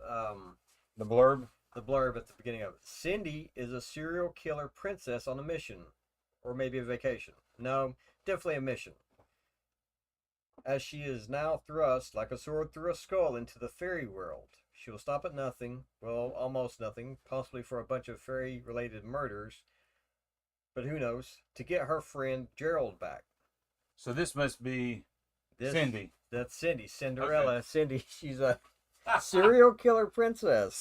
The blurb. The blurb at the beginning of it. Cindy is a serial killer princess on a mission, or maybe a vacation. No, definitely a mission. As she is now thrust like a sword through a skull into the fairy world. She will stop at nothing, well, almost nothing, possibly for a bunch of fairy-related murders, but who knows, to get her friend Gerald back. So this must be Cindy. That's Cindy. Cinderella. Okay. Cindy, she's a serial killer princess.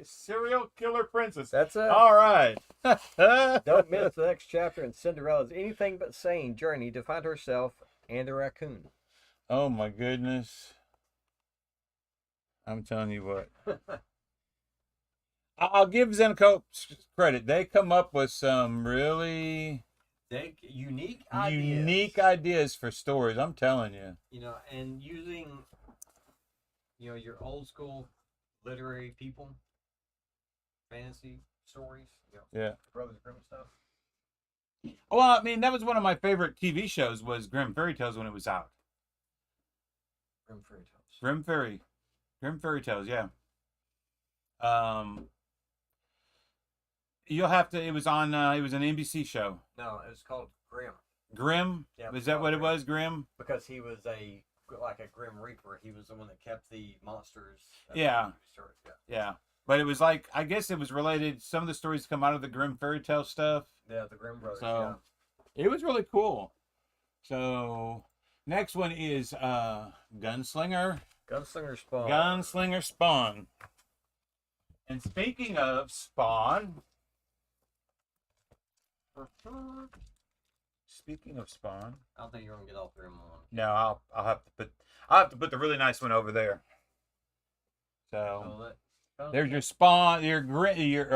Serial killer princess. That's it. All right. Don't miss the next chapter in Cinderella's anything but sane journey to find herself and a raccoon. Oh my goodness. I'm telling you what. I'll give Zenko credit. They come up with some really unique ideas for stories. I'm telling you. You know, and using, your old school literary people fantasy stories. Yeah. Brothers Grimm stuff. Well, I mean, that was one of my favorite TV shows was Grimm Fairy Tales when it was out. Grimm Fairy Tales. Grimm Fairy Tales, yeah. You'll have to. It was on. It was an NBC show. No, it was called Grimm. Grimm. Yeah, Was that what it was? Grimm. Because he was a Grim Reaper. He was the one that kept the monsters. Yeah. Stories. Yeah. But it was like, I guess it was related. Some of the stories come out of the Grimm Fairy Tale stuff. Yeah, the Grimm brothers. So it was really cool. So next one is Gunslinger. Gunslinger Spawn. Gunslinger Spawn. And speaking of Spawn. Speaking of Spawn. I don't think you're gonna get all three of them on. No, I'll have to put the really nice one over there. So there's your Spawn, your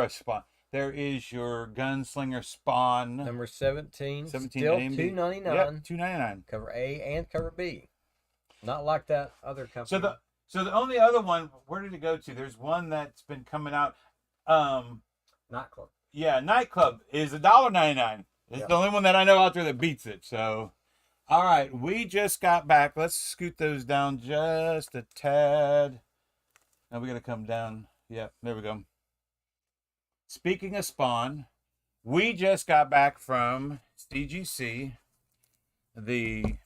Spawn. There is your Gunslinger Spawn. Number 17. 17 Still AMD. $2.99. Yep, $2.99. Cover A and cover B. Not like that other company. So the only other one, where did it go to? There's one that's been coming out. Nightclub. Yeah, Nightclub is $1.99. It's the only one that I know out there that beats it. So, all right, we just got back. Let's scoot those down just a tad. Now we got to come down. Yep, there we go. Speaking of Spawn, we just got back from CGC, the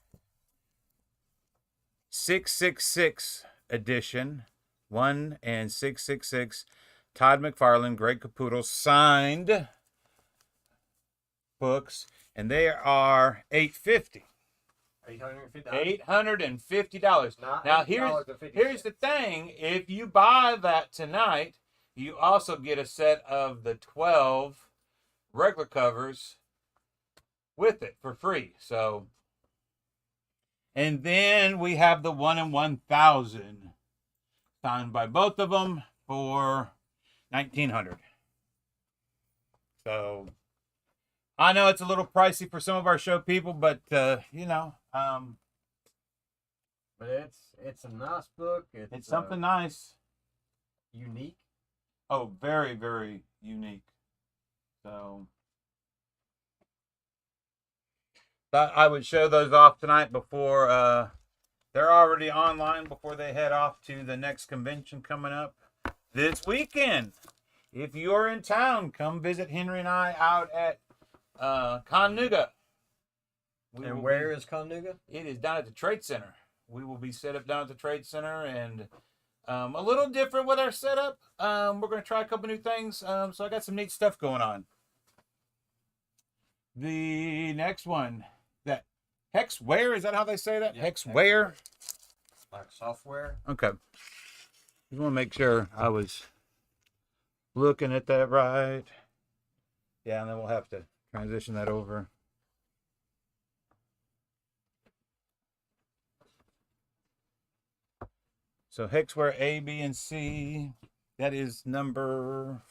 666 edition, 1 and 666, Todd McFarlane, Greg Caputo signed books, and they are $850. $850. Now here's the thing: if you buy that tonight, you also get a set of the 12 regular covers with it for free. So, and then we have the 1 in 1,000 signed by both of them for $1,900. So I know it's a little pricey for some of our show people, but but it's a nice book. It's something nice. Unique. Oh, very, very unique. So thought I would show those off tonight before they're already online before they head off to the next convention coming up this weekend. If you're in town, come visit Henry and I out at Conuga. And where is Conuga? It is down at the Trade Center. We will be set up down at the Trade Center, and a little different with our setup. We're going to try a couple new things. So I got some neat stuff going on. The next one, that Hexware, is that how they say that? Yeah, Hexware? Like software. Okay. Just want to make sure I was looking at that right. Yeah, and then we'll have to transition that over. So Hexware A, B, and C. That is number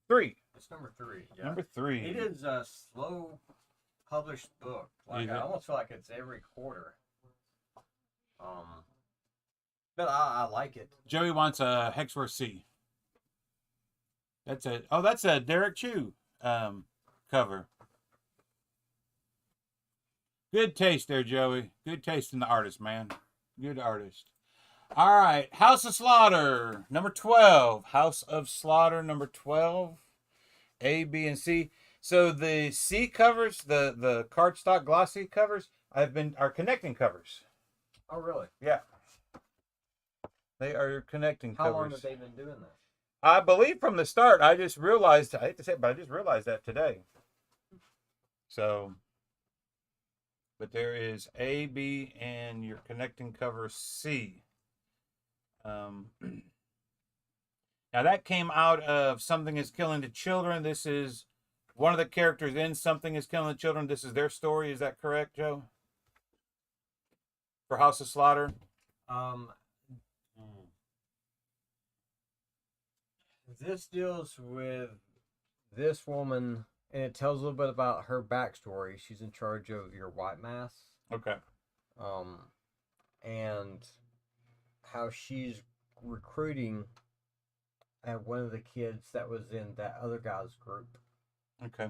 3. It's number 3. Yeah. Number 3. It is a slow published book. Like I almost feel like it's every quarter. But I like it. Joey wants a Hexware C. That's a Derek Chu cover. Good taste there, Joey. Good taste in the artist, man. Good artist. All right, House of Slaughter, number 12. House of Slaughter, number 12. A, B, and C. So the C covers, the cardstock glossy covers, are connecting covers. Oh, really? Yeah. They are connecting covers. How long have they been doing that? I believe from the start. I just realized, I hate to say it, but I just realized that today. So, but there is A, B, and your connecting cover C. Now that came out of Something is Killing the Children. This is one of the characters in Something is Killing the Children. This is their story. Is that correct, Joe? For House of Slaughter? This deals with this woman, and it tells a little bit about her backstory. She's in charge of your white mass. Okay. And how she's recruiting and one of the kids that was in that other guy's group. Okay.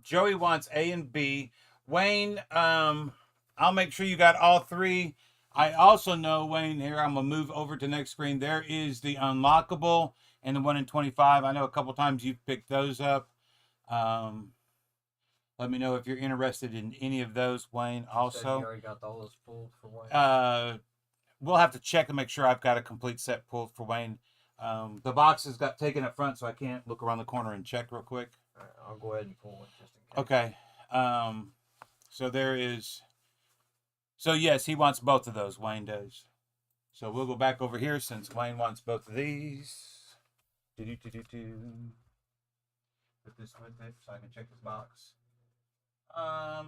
Joey wants A and B. Wayne, I'll make sure you got all three. I also know, Wayne, here, I'm going to move over to the next screen. There is the unlockable and the 1 in 25. I know a couple times you've picked those up. Let me know if you're interested in any of those, Wayne, You also. already got all those pulled for Wayne. We'll have to check and make sure I've got a complete set pulled for Wayne. The boxes got taken up front, so I can't look around the corner and check real quick. All right, I'll go ahead and pull it just in case. Okay. So there is. So yes, he wants both of those. Wayne does. So we'll go back over here since Wayne wants both of these. Put this with it so I can check his box. I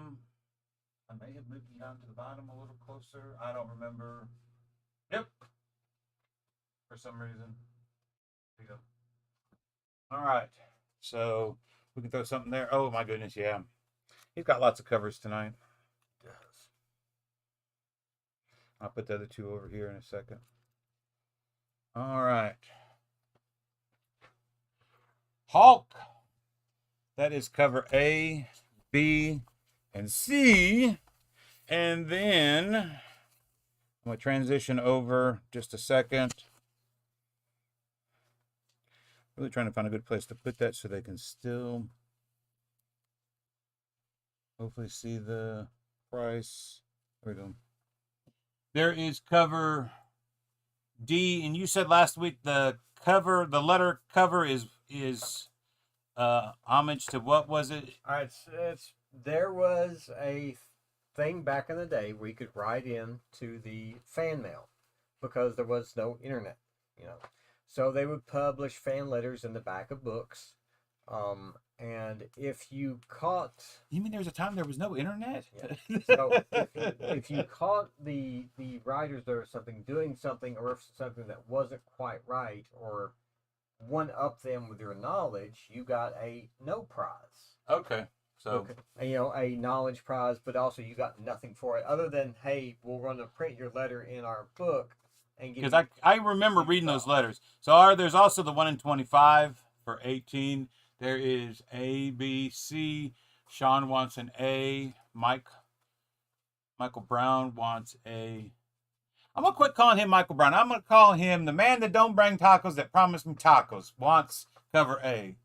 may have moved him down to the bottom a little closer. I don't remember. Yep. For some reason. There you go. All right. So we can throw something there. Oh my goodness, yeah. He's got lots of covers tonight. Yes. I'll put the other two over here in a second. All right. Hulk. That is cover A, B, and C. And then I'm going to transition over just a second. Really trying to find a good place to put that so they can still hopefully see the price. There we go. There is cover D, and you said last week the letter cover is homage to what was it? All right, there was a thing back in the day where you could write in to the fan mail because there was no internet, So they would publish fan letters in the back of books. And if you caught... You mean there was a time there was no internet? Yeah. So if you caught the writers or something doing something or something that wasn't quite right or one-up them with your knowledge, you got a no prize. Okay. So, a knowledge prize, but also you got nothing for it other than, hey, we're going to print your letter in our book and give. Because I remember reading those letters. So there's also the 1 in 25 for 18. There is A, B, C. Sean wants an A. Michael Brown wants a. I'm gonna quit calling him Michael Brown. I'm gonna call him the man that don't bring tacos that promised me tacos. Wants cover A.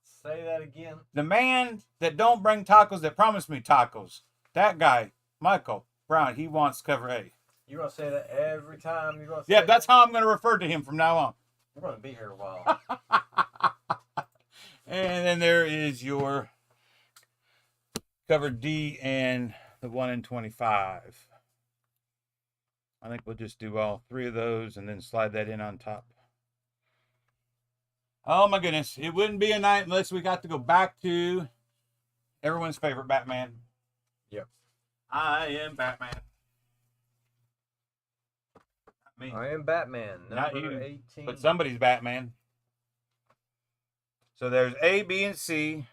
Say that again. The man that don't bring tacos that promised me tacos. That guy, Michael Brown, he wants cover A. You're going to say that every time you're going to say Yeah, that's how I'm going to refer to him from now on. We're going to be here a while. And then there is your cover D and the 1 in 25. I think we'll just do all three of those and then slide that in on top. Oh my goodness. It wouldn't be a night unless we got to go back to everyone's favorite Batman. Yep. I am Batman. Not me. I am Batman. Not Number you, 18. but somebody's Batman. So there's A, B, and C.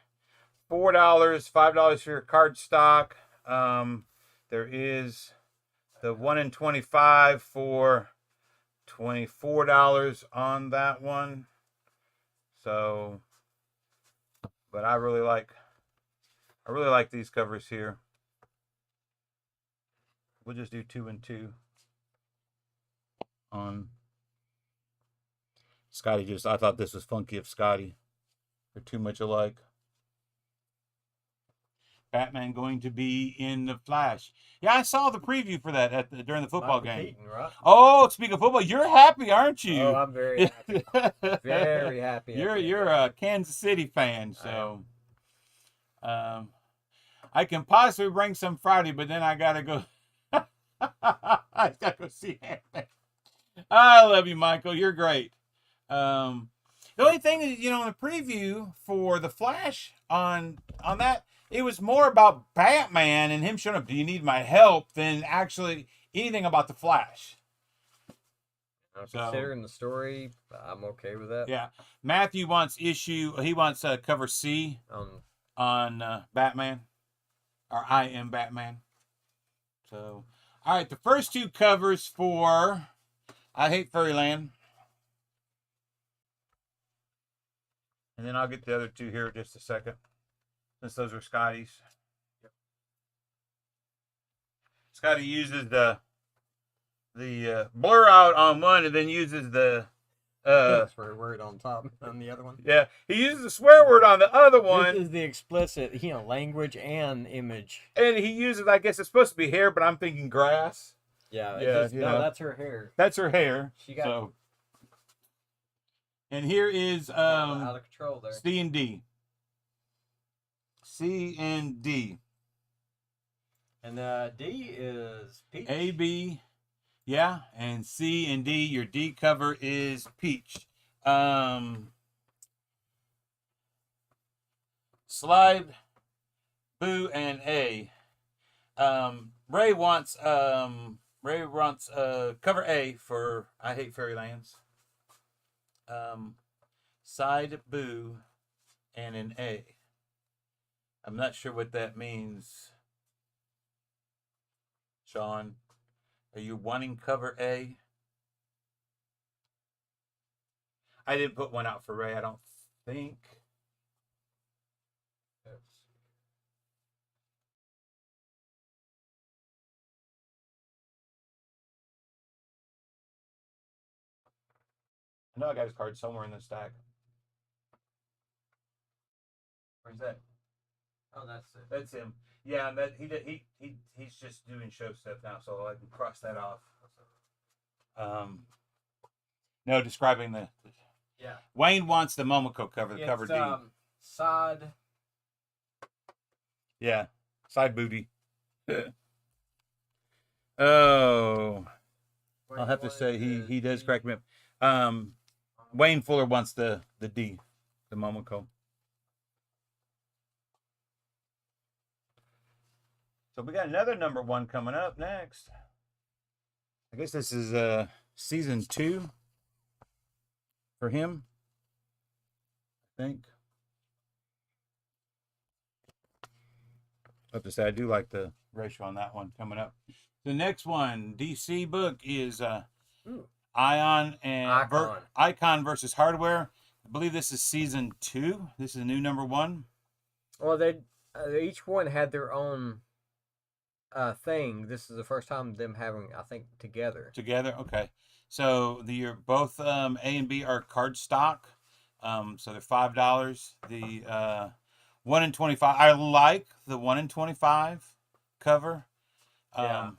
$4, $5 for your card stock. There is the 1 in 25 for $24 on that one. So, but I really like these covers here. We'll just do 2 and 2 on Scotty. I thought this was funky of Scotty. They're too much alike. Batman going to be in the Flash. Yeah, I saw the preview for that during the football Michael game. Keaton, right? Oh, speaking of football, you're happy, aren't you? Oh, I'm very happy. Very happy. You're a Kansas City fan, so I can possibly bring some Friday, but then I gotta go. I gotta go see him. I love you, Michael. You're great. The only thing is, in the preview for the Flash on that, it was more about Batman and him showing up. Do you need my help? Than actually anything about the Flash. Considering the story, I'm okay with that. Yeah, Matthew wants cover C on Batman, or I am Batman. So, all right, the first two covers for I Hate Fairyland. And then I'll get the other two here in just a second, since those are Scotty's. Scotty uses the blur out on one, and then uses the swear word on top on the other one. yeah, he uses the swear word on the other This one, is the explicit, language and image. and he uses, I guess it's supposed to be hair, but I'm thinking grass. Yeah, Yeah, no, that's her hair. That's her hair. She got so. And here is out of control there. C and D. C and D. And D is peach. A, B, yeah, and C and D. Your D cover is peach. Slide, Boo, and A. Ray wants cover A for I Hate Fairylands. Side, Boo, and an A. I'm not sure what that means. Sean, are you wanting cover A? I didn't put one out for Ray, I don't think. I know I got his card somewhere in the stack. Where's that? Oh, that's it. That's him. Yeah, and that he's just doing show stuff now, so I can cross that off. No, describing the. Yeah. Wayne wants the Momoko cover, the cover D. Side. Yeah, side booty. Oh, I'll have to say he does crack me up. Wayne Fuller wants the D, the Momoko. So we got another number one coming up next. I guess this is season 2 for him, I think. I have to say I do like the ratio on that one coming up. The next one, DC book, is Icon versus Hardware. I believe this is season 2. This is a new number 1. Well, they each one had their own thing. This is the first time them having, I think, together. Together, okay. So you're both A and B are card stock. So they're $5. The 1 in 25. I like the 1 in 25 cover. Yeah.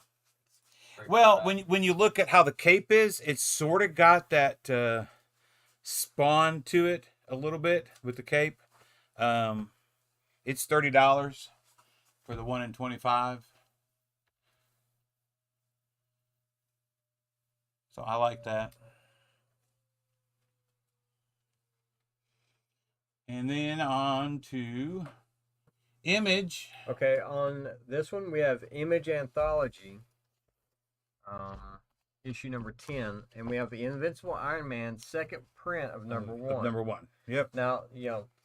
Well, when you look at how the cape is, it's sort of got that spawn to it a little bit with the cape. It's $30 for the 1 in 25. So I like that. And then on to Image. Okay, on this one we have Image Anthology, issue number 10, and we have the Invincible Iron Man second print of number 1. Number 1. Yep. Now,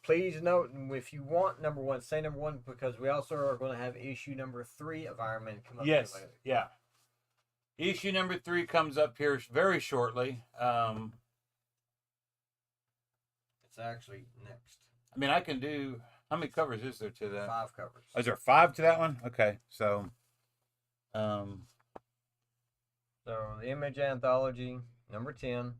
please note, if you want number 1, say number 1, because we also are going to have issue number 3 of Iron Man come up here later. Yeah. Issue number 3 comes up here very shortly. It's actually next. I mean, I can do. How many covers is there to that? 5 covers. Oh, is there 5 to that one? Okay, so. So the Image Anthology number 10.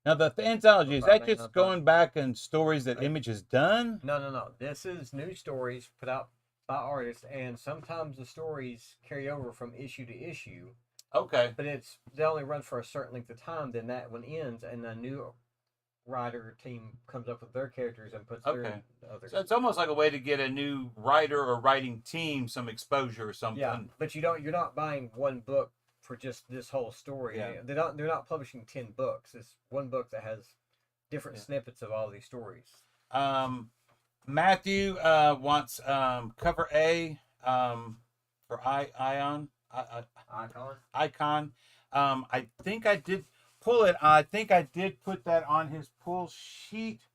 Now the anthology, is that Anthology. just going back in stories that Image has done? No. This is new stories put out by artists, and sometimes the stories carry over from issue to issue. Okay. But they only run for a certain length of time. Then that one ends, and a new writer team comes up with their characters and puts their other. So it's almost like a way to get a new writer or writing team some exposure or something. Yeah, but you're not buying one book for just this whole story. Yeah. They're not publishing 10 books. It's one book that has different snippets of all these stories. Matthew wants cover A for Icon. I think I did pull it. I think I did put that on his pull sheet.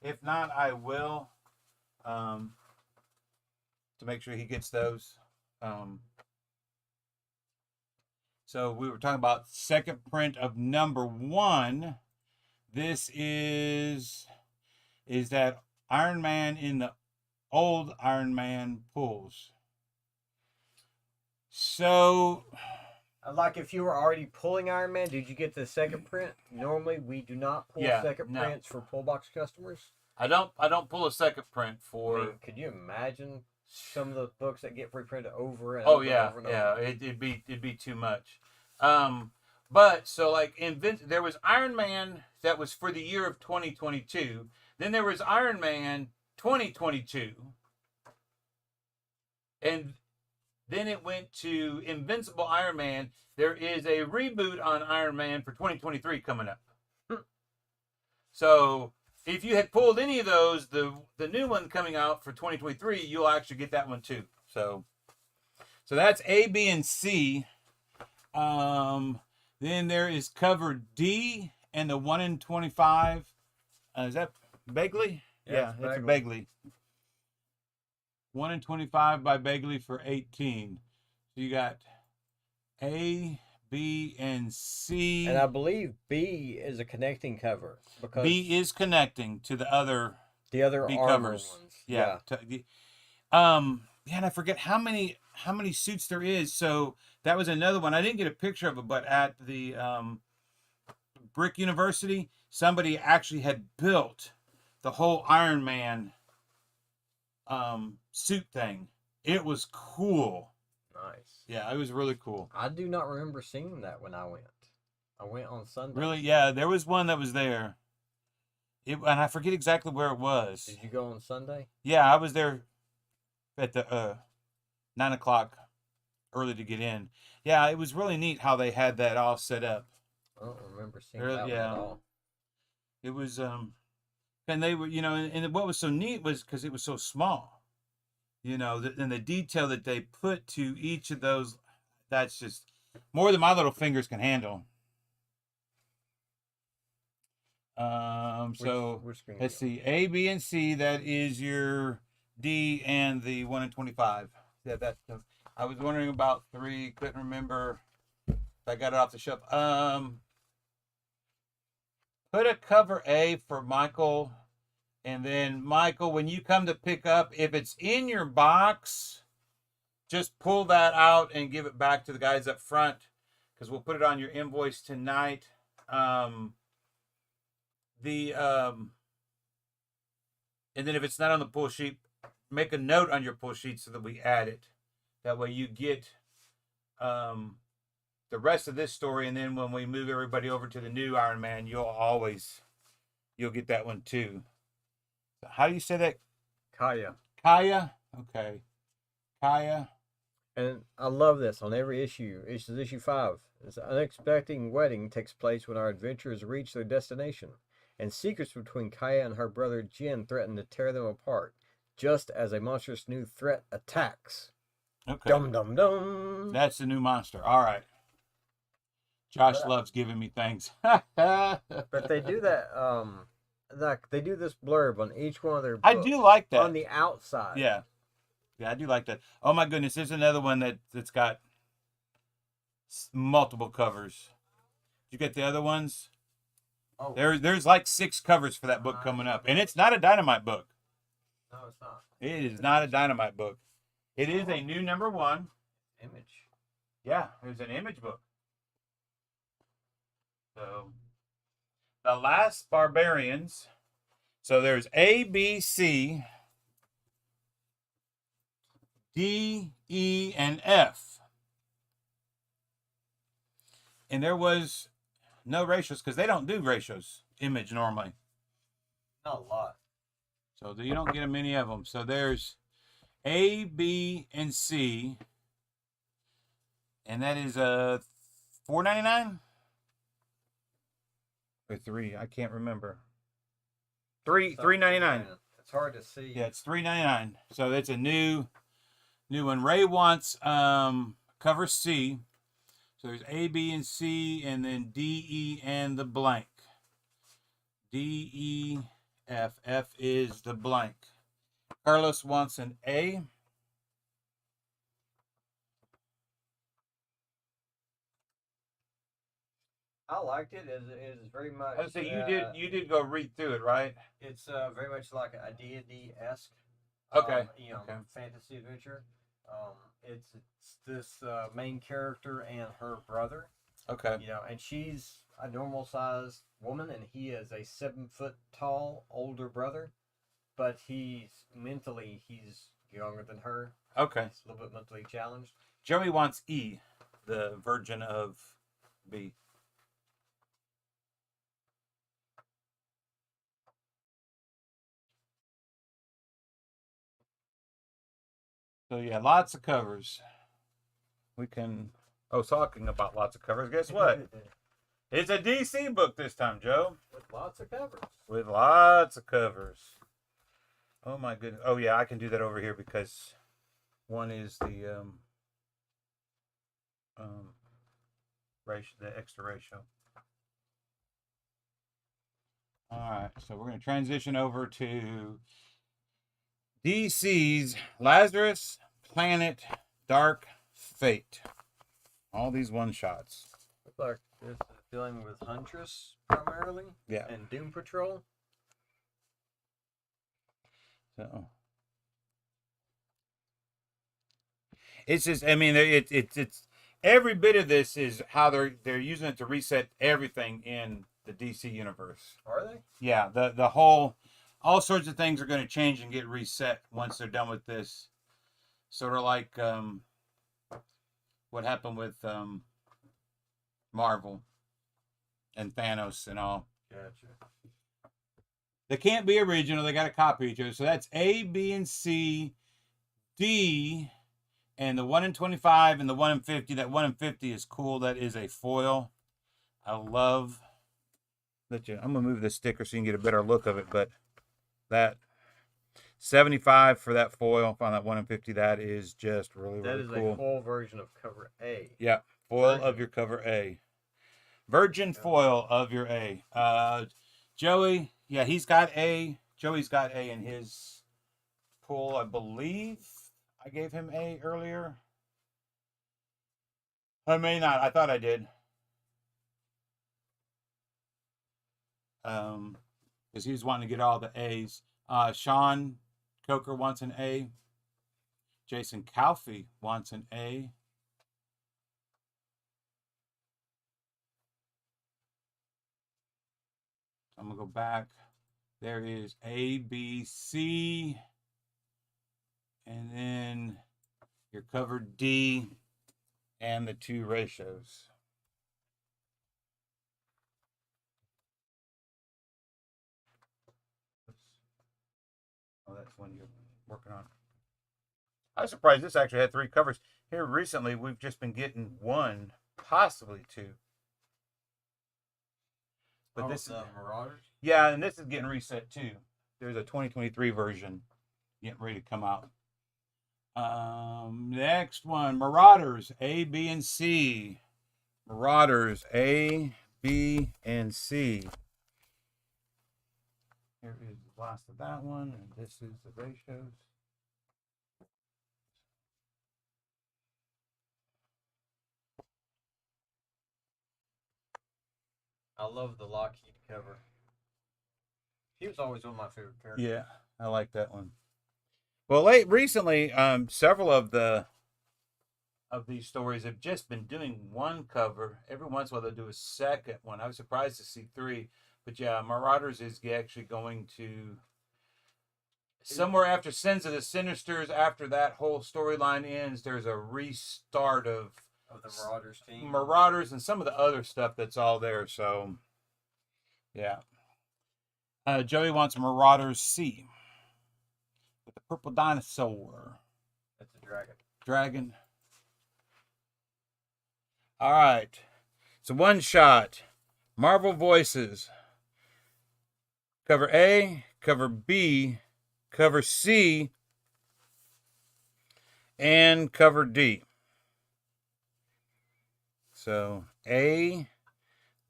If not, I will to make sure he gets those. So we were talking about second print of number 1. This is is that Iron Man in the old Iron Man pulls. So, Like if you were already pulling Iron Man, did you get the second print? Normally, we do not pull second no. prints for pull box customers. I don't pull a second print for. I mean, could you imagine some of the books that get reprinted over and Oh over yeah, and over and over? it'd be too much. But so like there was Iron Man that was for the year of 2022. Then there was Iron Man 2022, and then it went to Invincible Iron Man. There is a reboot on Iron Man for 2023 coming up. So if you had pulled any of those, the new one coming out for 2023, you'll actually get that one too. So that's A, B, and C. Then there is cover D and the 1 in 25. Is that Begley? Yeah, it's a Begley. 1 in 25 by Begley for 18. So you got A, B, and C. And I believe B is a connecting cover because B is connecting to the other B covers. ones. Yeah. And I forget how many suits there is. So that was another one. I didn't get a picture of it, but at the Brick University, somebody actually had built the whole Iron Man suit thing. It was cool. Nice. Yeah, it was really cool. I do not remember seeing that when I went. I went on Sunday. Really? Yeah, there was one that was there. And I forget exactly where it was. Did you go on Sunday? Yeah, I was there at the 9 o'clock early to get in. Yeah, it was really neat how they had that all set up. I don't remember seeing that one at all. It was and they were, and what was so neat was because it was so small, and the detail that they put to each of those, that's just more than my little fingers can handle. So let's see, A, B, and C. That is your D and the 1 in 25. Yeah, I was wondering about 3. Couldn't remember if I got it off the shelf. Put a cover A for Michael, and then Michael, when you come to pick up, if it's in your box, just pull that out and give it back to the guys up front, because we'll put it on your invoice tonight. And then if it's not on the pull sheet, make a note on your pull sheet so that we add it. That way you get the rest of this story, and then when we move everybody over to the new Iron Man, you'll get that one too. How do you say that? Kaya. Kaya? Okay. Kaya. And I love this on every issue. This is issue 5. This unexpected wedding takes place when our adventurers reach their destination, and secrets between Kaya and her brother Jin threaten to tear them apart, just as a monstrous new threat attacks. Okay. Dum dum dum. That's the new monster. All right. Josh loves giving me things. But they do that. Like they do this blurb on each one of their books. I do like that on the outside. Yeah, I do like that. Oh my goodness, there's another one that's got multiple covers. Did you get the other ones? Oh, There's like 6 covers for that book coming up, and it's not a Dynamite book. no, it's not. It is not a Dynamite book. It is a new number 1. Image. Yeah, there's an Image book. So, The Last Barbarians. So there's A, B, C, D, E, and F. And there was no ratios because they don't do ratios, Image normally. Not a lot. So you don't get many of them. So there's A, B, and C. And that is $4.99? Or 3, I can't remember. $3.99. It's hard to see. Yeah, it's $3.99. So it's a new one. Ray wants cover C. So there's A, B, and C, and then D, E, and the blank. D, E, F. F is the blank. Carlos wants an A. I liked it. It is very much. I would say you did go read through it, right? It's very much like a D&D esque. Okay. Okay. Fantasy adventure. It's this main character and her brother. Okay. And she's a normal sized woman, and he is a 7 foot tall older brother, but he's younger than her. Okay. He's a little bit mentally challenged. Joey wants E, the Virgin of B. So yeah, lots of covers. We can. Oh, talking about lots of covers. Guess what? It's a DC book this time, Joe. With lots of covers. With lots of covers. Oh my goodness. Oh yeah, I can do that over here because one is the ratio, the extra ratio. All right, so we're going to transition over to DC's Lazarus Planet Dark Fate. All these one shots. Looks like this is dealing with Huntress primarily. Yeah. And Doom Patrol. So it's just, I mean, it's every bit of this is how they're using it to reset everything in the DC universe. Are they? Yeah, the whole, all sorts of things are going to change and get reset once they're done with this. Sort of like what happened with Marvel and Thanos and all. Gotcha. They can't be original. They got to copy each other. So that's A, B, and C, D, and the 1 in 25 and the 1 in 50. That 1 in 50 is cool. That is a foil. I love that. I'm going to move this sticker so you can get a better look of it. But that 75 for that foil on that 1 in 50, that is just really, really cool. That is a full version of cover A. Yeah, foil of your cover A. Virgin foil of your A. Joey, yeah, he's got A. Joey's got A in his pull, I believe. I gave him A earlier. I may not. I thought I did. Because he was wanting to get all the A's. Sean Coker wants an A. Jason Calfee wants an A. I'm going to go back. There is A, B, C. And then your cover D and the 2 ratios. Oh, that's one you're working on. I was surprised this actually had 3 covers. Here recently, we've just been getting 1, possibly 2. But this is Marauders? Yeah, and this is getting reset too. There's a 2023 version getting ready to come out. Next one, Marauders, A, B, and C. Marauders, A, B, and C. Here is the last of that one, and this is the ratios. I love the Lockheed cover. He was always one of my favorite characters. Yeah, I like that one. Well, recently, several of these stories have just been doing 1 cover. Every once in a while, they'll do a second one. I was surprised to see 3, but yeah, Marauders is actually going to somewhere after Sins of the Sinisters. After that whole storyline ends, there's a restart of the Marauders team. Marauders and some of the other stuff that's all there. So, yeah. Joey wants Marauders C. With the purple dinosaur. That's a dragon. Dragon. All right. So one shot. Marvel Voices. Cover A, cover B, cover C, and cover D. So A,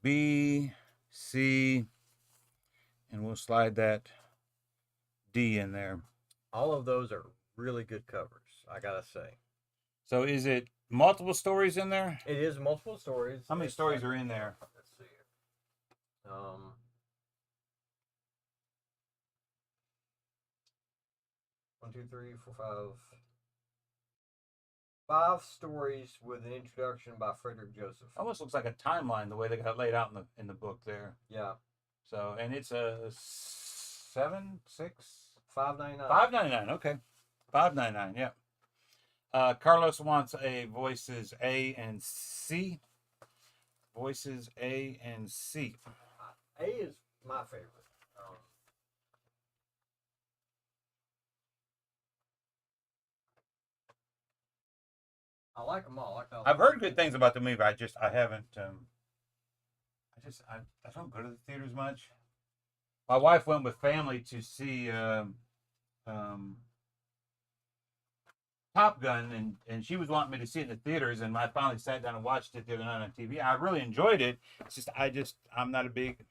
B, C, and we'll slide that D in there. All of those are really good covers, I gotta say. So is it multiple stories in there? It is multiple stories. How many stories are in there? Let's see here. Um, 1, 2, 3, 4, 5. 5 stories with an introduction by Frederick Joseph. Almost looks like a timeline the way they got it laid out in the book there. Yeah. So, and it's a 7, 6, $5.99. $5.99. Okay, $5.99. Yeah. Carlos wants a voices A and C. Voices A and C. A is my favorite. I like them all. I've heard good things about the movie. I haven't. I don't go to the theaters much. My wife went with family to see Top Gun, and she was wanting me to see it in the theaters, and I finally sat down and watched it the other night on TV. I really enjoyed it. It's just I'm not a big.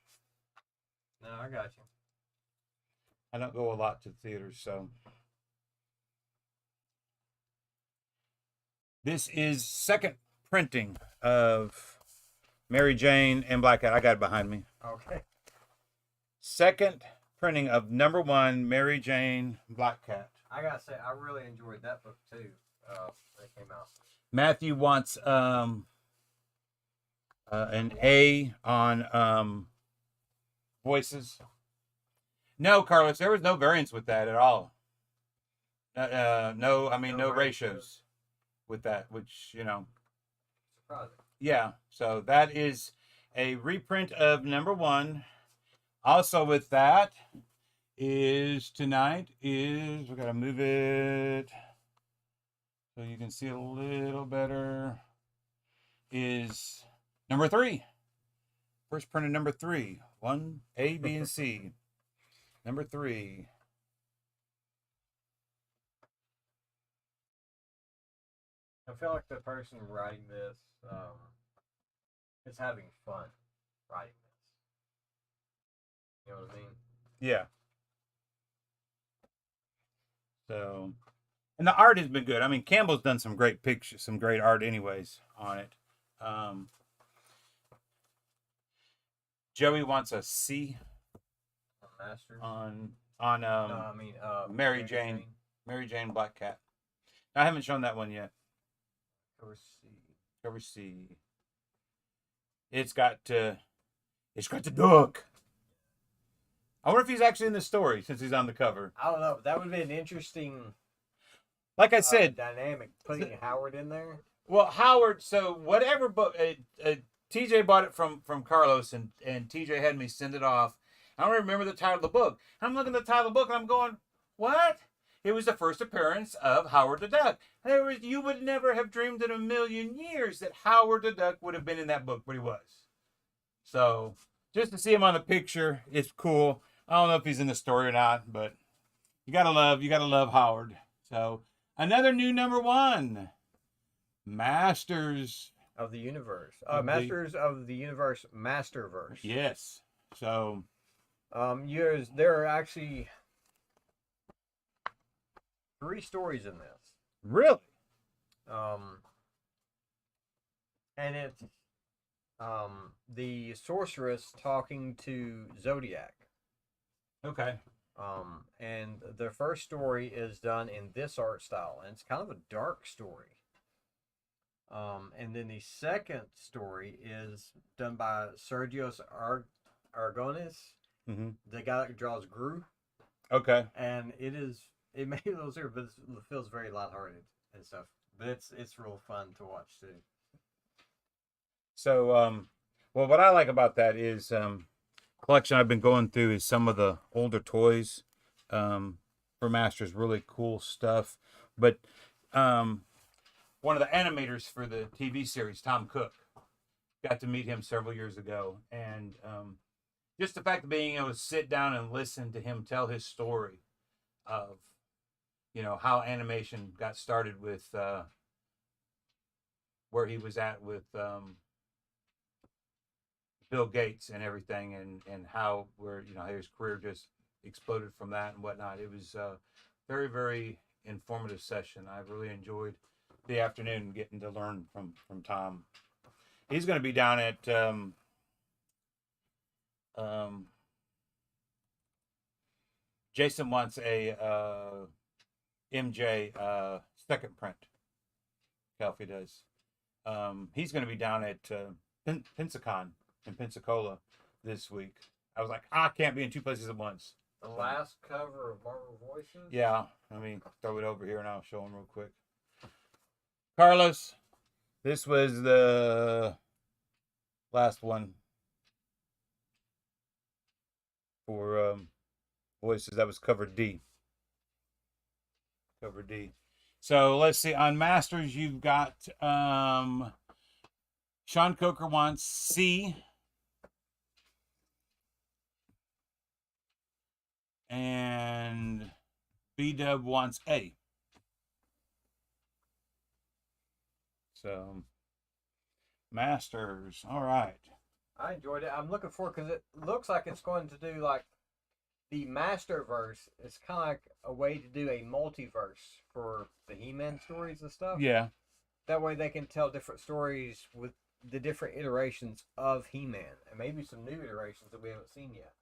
No, I got you. I don't go a lot to theaters, so. This is second printing of Mary Jane and Black Cat. I got it behind me. Okay. Second printing of #1 Mary Jane Black Cat. I gotta say, I really enjoyed that book too. When it came out. Matthew wants an A on voices. No, Carlos, there was no variance with that at all. No, I mean no ratios with that, which Surprising. Yeah, so that is a reprint of #1. Also with that is tonight is we gotta move it so you can see a little better. Is #3. First print of #3. 1 A, B, and C. #3. I feel like the person writing this is having fun writing this. You know what I mean? Yeah. So, and the art has been good. I mean, Campbell's done some great pictures, some great art, anyways, on it. Joey wants a C Masters. on Mary Jane. Mary Jane Black Cat. I haven't shown that one yet. Cover C. It's got the duck. I wonder if he's actually in the story since he's on the cover. I don't know. That would be an interesting, Like I said, dynamic putting Howard in there. well, Howard. So whatever book, TJ bought it from Carlos, and TJ had me send it off. I don't remember the title of the book. I'm looking at the title of the book, and I'm going, what? It was the first appearance of Howard the Duck. You would never have dreamed in a million years that Howard the Duck would have been in that book, but he was. So just to see him on the picture, it's cool. I don't know if he's in the story or not, but you gotta love Howard. So another new #1, Masters Of the Universe. Of Masters of the Universe Masterverse. Yes. So there are actually 3 stories in this. really, And it's the sorceress talking to Zodiac. okay. And the first story is done in this art style, and it's kind of a dark story. And then the second story is done by Sergio Aragones, Mm-hmm. the guy that draws Gru, Okay. and it may be a little serious, but it feels very lighthearted and stuff. But it's real fun to watch too. So, well, what I like about that is collection I've been going through is some of the older toys for Masters, really cool stuff. But one of the animators for the TV series, Tom Cook, got to meet him several years ago, and just the fact of being able to sit down and listen to him tell his story of how animation got started with where he was at with Bill Gates and everything, and how his career just exploded from that and whatnot. It was a very, very informative session. I really enjoyed the afternoon getting to learn from Tom. He's going to be down at Jason wants a MJ second print. Calfee does. He's going to be down at Pensacon in Pensacola this week. I was like, I can't be in two places at once. The last cover of Marvel Voices? Yeah, let me throw it over here and I'll show him real quick. Carlos, this was the last one for Voices. That was cover D. Cover D. So let's see. On Masters, you've got Sean Coker wants C. And B-Dub wants A. So, Masters. All right. I enjoyed it. I'm looking forward because it looks like it's going to do like the Masterverse. It's kind of like a way to do a multiverse for the He-Man stories and stuff. Yeah. That way they can tell different stories with the different iterations of He-Man and maybe some new iterations that we haven't seen yet.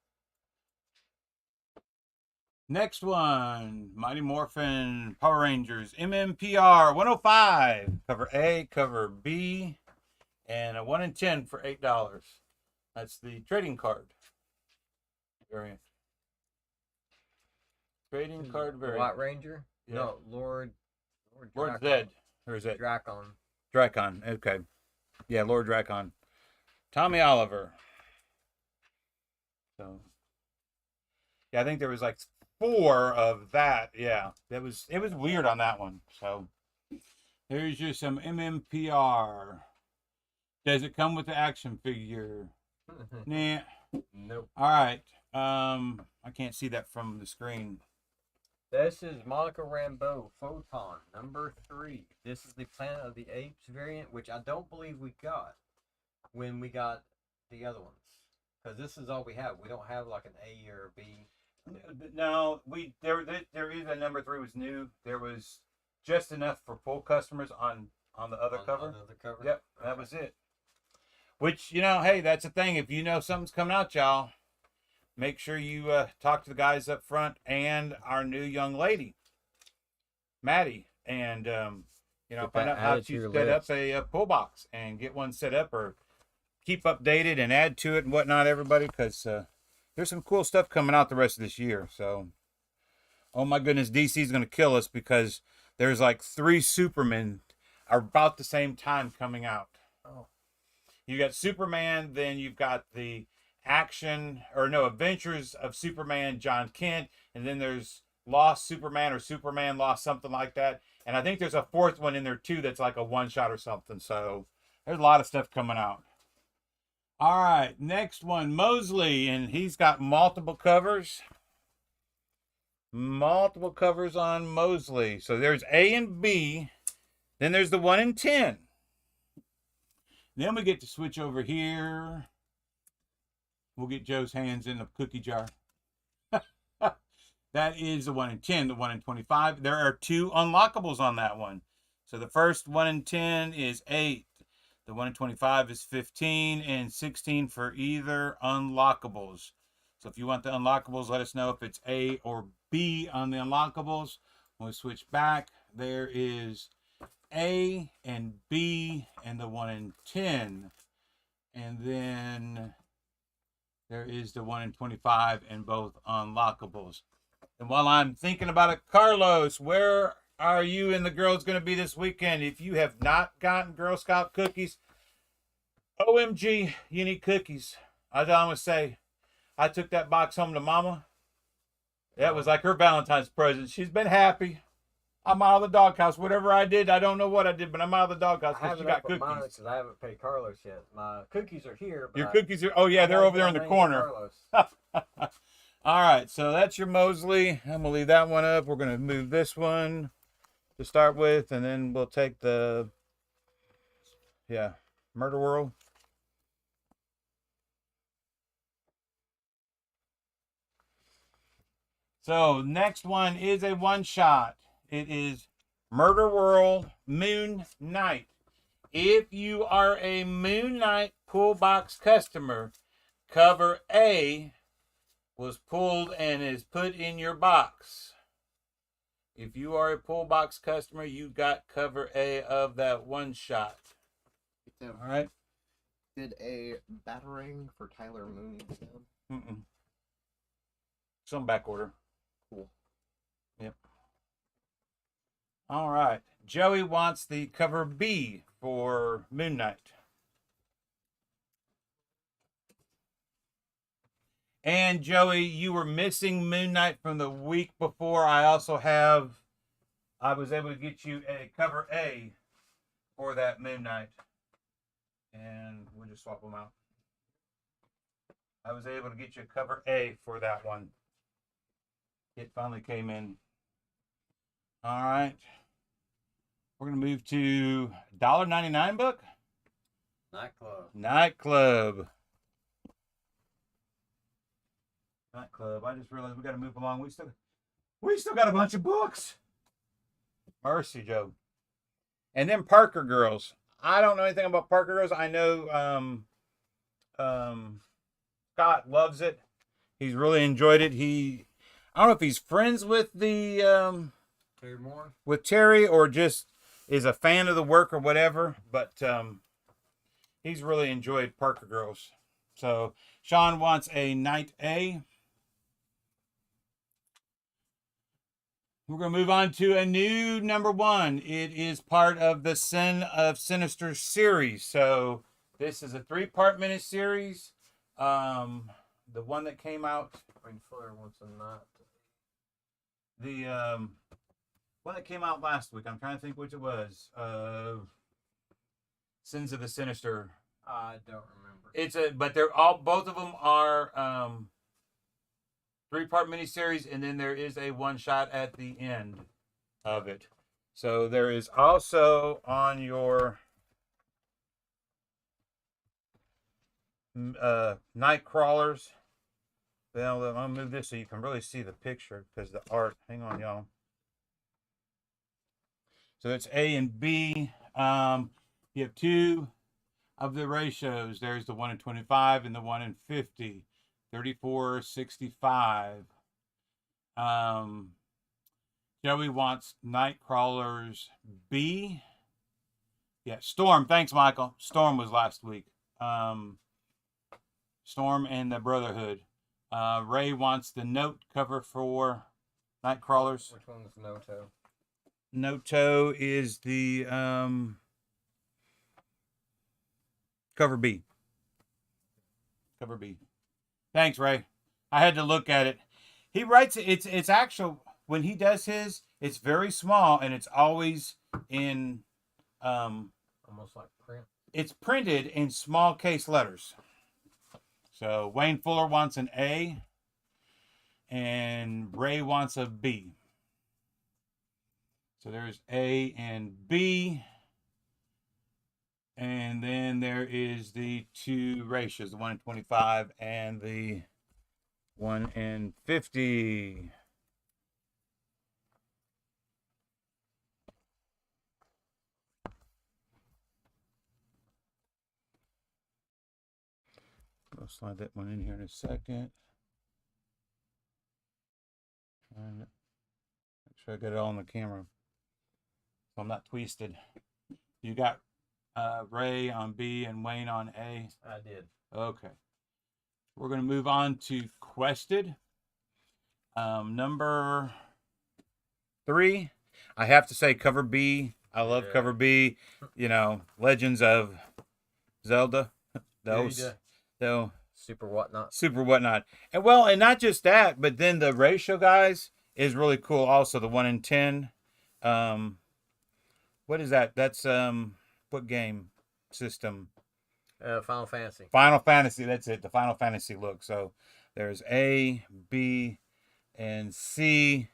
Next one, Mighty Morphin Power Rangers MMPR 105. Cover A, cover B, and a 1 in 10 for $8. That's the trading card variant. Trading card variant. White Ranger? Yeah. No, Lord Lord Dracon. Zed. Or is it Dracon. Dracon? Okay. Yeah, Lord Dracon. Tommy Oliver. So, yeah, I think there was like 4 of that. Yeah, it was weird on that one. So here's just some MMPR. Does it come with the action figure? Nah. Nope. All right. I can't see that from the screen. This is Monica Rambeau Photon number 3. This is the Planet of the Apes variant, which I don't believe we got when we got the other ones, because this is all we have. We don't have like an A or a B. No, there is a number 3 was new. There was just enough for full customers on the other cover. On the other cover. Yep, that was it. Which, hey, that's the thing. If you know something's coming out, y'all, make sure you talk to the guys up front and our new young lady, Maddie, and find out how to set up a pull box and get one set up, or keep updated and add to it and whatnot, everybody, because there's some cool stuff coming out the rest of this year. So, oh my goodness, DC's going to kill us because there's like 3 Supermen are about the same time coming out. Oh. You got Superman, then you've got the Adventures of Superman, John Kent, and then there's Lost Superman or Superman Lost, something like that. And I think there's a 4th one in there too that's like a one-shot or something. So there's a lot of stuff coming out. All right, next one, Mosley, and he's got multiple covers. Multiple covers on Mosley. So there's A and B. Then there's the 1 in 10. Then we get to switch over here. We'll get Joe's hands in the cookie jar. That is the 1 in 10, the 1 in 25. There are 2 unlockables on that one. So the first 1 in 10 is 8. The 1 in 25 is 15 and 16 for either unlockables. So if you want the unlockables, let us know if it's A or B on the unlockables. When we switch back, there is A and B and the 1 in 10. And then there is the 1 in 25 and both unlockables. And while I'm thinking about it, Carlos, where are you and the girls going to be this weekend? If you have not gotten Girl Scout cookies, OMG, you need cookies. That's all I'm going to say. I took that box home to Mama. That was like her Valentine's present. She's been happy. I'm out of the doghouse. Whatever I did, I don't know what I did, but I'm out of the doghouse because she got cookies. Because I haven't paid Carlos yet. My cookies are here. But your cookies are, oh yeah, they're over there in the corner. All right, so that's your Mosley. I'm going to leave that one up. We're going to move this one to start with, and then we'll take the, Murder World. So next one is a one-shot. It is Murder World Moon Knight. If you are a Moon Knight pull box customer, cover A was pulled and is put in your box. If you are a pull box customer, you got cover A of that one shot. All right. Did a battering for Tyler Moon. Some back order. Cool. Yep. All right. Joey wants the cover B for Moon Knight. And Joey, you were missing Moon Knight from the week before. I was able to get you a cover A for that Moon Knight. And we'll just swap them out. I was able to get you a cover A for that one. It finally came in. All right. We're going to move to $1.99 book. Nightclub. I just realized we got to move along. We still got a bunch of books. Mercy, Joe. And then Parker Girls. I don't know anything about Parker Girls. I know Scott loves it. He's really enjoyed it. I don't know if he's friends with the Terry Moore? with Terry or just is a fan of the work or whatever, but he's really enjoyed Parker Girls. So Sean wants a Night A. We're going to move on to a new number 1. It is part of the Sin of Sinister series. So this is a 3-part miniseries. The one that came out. Wayne Fuller wants a knot. The one that came out last week. I'm trying to think which it was. Sins of the Sinister. I don't remember. But both of them are 3-part miniseries, and then there is a one shot at the end of it. So there is also on your night crawlers. Well, I'm gonna move this so you can really see the picture because the art. Hang on, y'all. So it's A and B. You have 2 of the ratios. There's the 1 in 25 and the 1 in 50. 34.65. Joey wants night crawlers B. Yeah, Storm. Thanks, Michael. Storm was last week. Storm and the Brotherhood. Ray wants the note cover for night crawlers. Which one's Noto? Noto is the cover B. Cover B. Thanks, Ray. I had to look at it. He writes it. It's actual when he does his. It's very small and it's always in. Almost like print. It's printed in small case letters. So Wayne Fuller wants an A, and Ray wants a B. So there's A and B. And then there is the 2 ratios, the 1 in 25 and the 1 in 50. I'll slide that one in here in a second. And make sure I get it all on the camera so I'm not twisted. You got Ray on B and Wayne on A? I did. Okay. We're going to move on to Quested. Number 3. I have to say cover B. I love cover B. You know, Legends of Zelda. Those. Super whatnot. Super whatnot. And well, and not just that, but then the ratio, guys, is really cool also. The 1 in 10. What is that? That's what game system? Final Fantasy. Final Fantasy, that's it. The Final Fantasy look. So there's A, B, and C.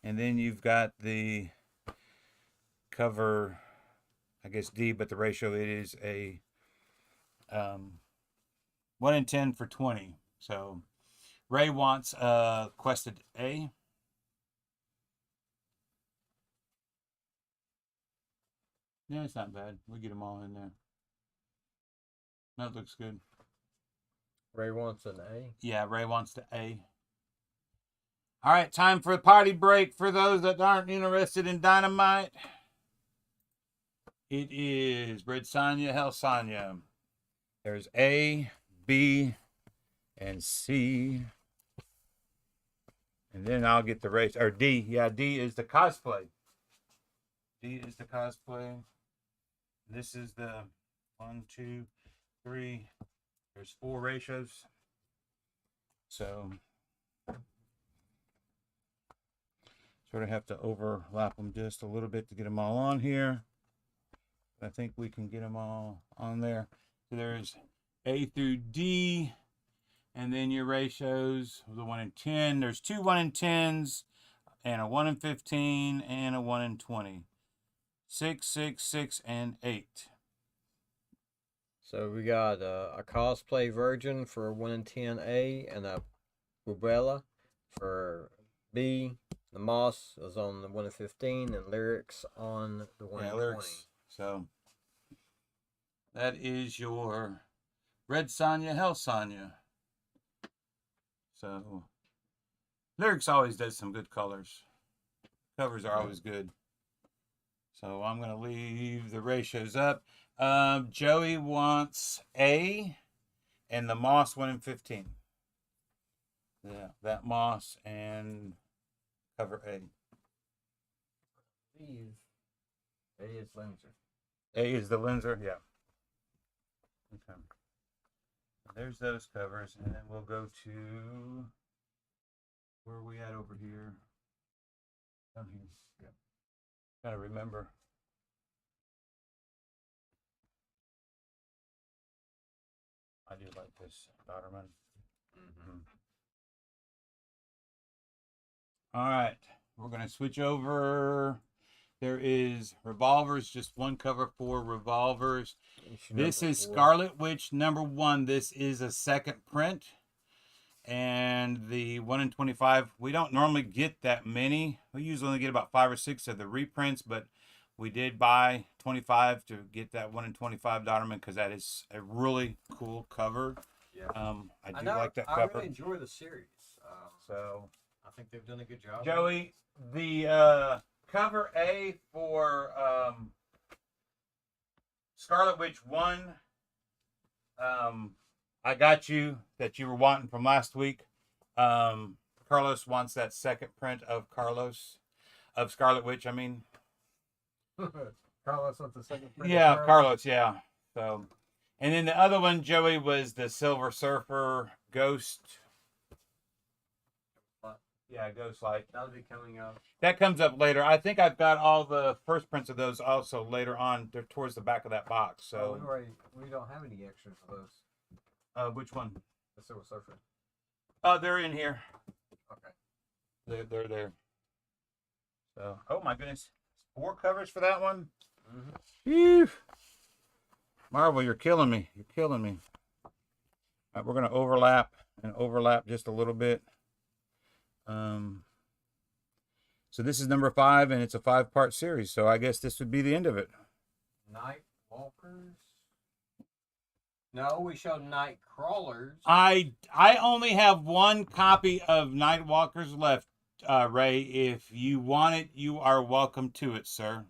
And then you've got the cover, I guess D, but the ratio it is a 1 in 10 for 20. So Ray wants Quested A. Yeah, it's not bad. We get them all in there. That looks good. Ray wants an A. Yeah, Ray wants the A. All right, time for a party break for those that aren't interested in dynamite. It is Red Sonya, Hell Sonya. There's A, B, and C. And then I'll get the race. Or D. Yeah, D is the cosplay. D is the cosplay. This is the 1, 2, 3. There's 4 ratios. So sort of have to overlap them just a little bit to get them all on here. I think we can get them all on there. So there's A through D, and then your ratios, the 1 in 10. There's 2 1 in 10s, and a 1 in 15, and a 1 in 20. 6, 6, 6, and 8. So we got a cosplay virgin for 1 in 10 A, and a rubella for B. The moss is on the 1 in 15, and lyrics on the 1 in 20. So that is your Red Sonya, Hell Sonya. So lyrics always does some good colors. Covers are always good. So I'm going to leave the ratios up. Joey wants A and the moss 1 in 15. Yeah, that moss and cover A. A is Lindsay. A is the Linzer, yeah. Okay. There's those covers, and then we'll go to where are we at over here? Down here. Yeah. Gotta remember. I do like this Dotterman. Mm-hmm. All right, we're gonna switch over. There is revolvers, just one cover for revolvers. This is Scarlet Witch #1. This is a second print. And the 1 in 25, we don't normally get that many. We usually only get about 5 or 6 of the reprints, but we did buy 25 to get that 1 in 25 Dotterman because that is a really cool cover. Yeah. I do like that cover. I really enjoy the series. So I think they've done a good job. Joey, the cover A for Scarlet Witch 1, I got you that you were wanting from last week. Carlos wants that second print of Scarlet Witch, I mean. Carlos wants the second print. Yeah, Carlos, yeah. So, and then the other one, Joey, was the Silver Surfer Ghost. Yeah, Ghost Light. That'll be coming up. That comes up later. I think I've got all the first prints of those also later on. They're towards the back of that box. So we don't have any extras of those. Which one? The Silver Surfer. They're in here. Okay. They're there. So, oh my goodness, 4 covers for that one. Mm-hmm. Marvel, you're killing me. You're killing me. All right, we're gonna overlap just a little bit. So this is number 5, and it's a 5-part series. So I guess this would be the end of it. Night Walkers. No, we showed Night Crawlers. I only have 1 copy of Night Walkers left, Ray. If you want it, you are welcome to it, sir.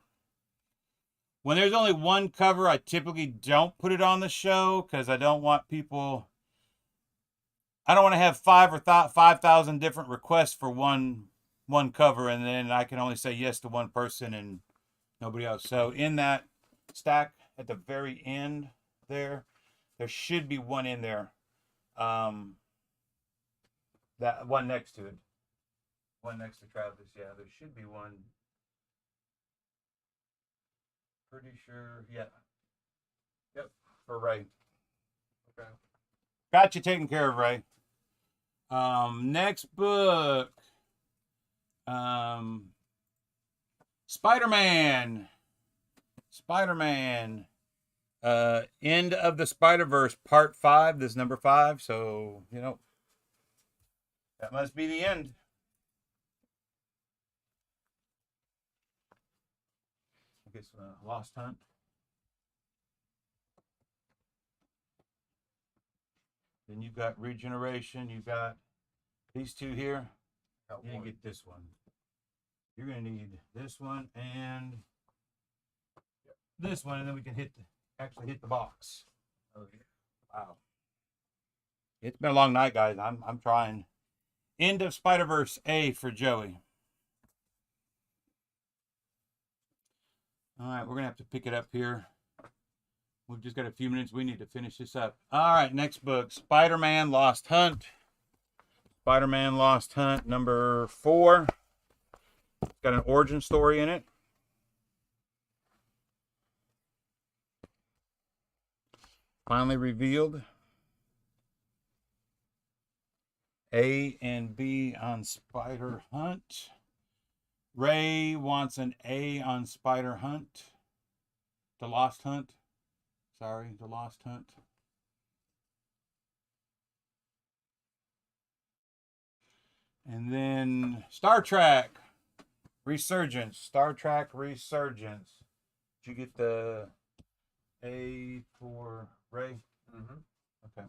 When there's only 1 cover, I typically don't put it on the show because I don't want people. I don't want to have 5,000 different requests for one cover, and then I can only say yes to one person and nobody else. So in that stack at the very end there should be 1 in there. That one next to it. 1 next to Travis. Yeah, there should be 1. Pretty sure. Yeah. Yep. For Ray. Okay. Got you taken care of, Ray. Next book. Spider-Man. End of the Spider-Verse, Part 5. This is number 5. So, that must be the end. I guess Lost Hunt. Then you've got regeneration. You've got these two here. Got You one. get this one. You're gonna need this one and this one, and then we can actually hit the box. Oh, yeah. Wow. It's been a long night, guys. I'm trying. End of Spider-Verse A for Joey. All right, we're gonna have to pick it up here. We've just got a few minutes. We need to finish this up. All right, next book, Spider-Man Lost Hunt. Spider-Man Lost Hunt number 4. It's got an origin story in it. Finally revealed. A and B on Spider Hunt. Ray wants an A on Spider Hunt. The Lost Hunt. Sorry, The Lost Hunt. And then Star Trek Resurgence. Star Trek Resurgence. Did you get the A for Ray? Mm-hmm. Okay.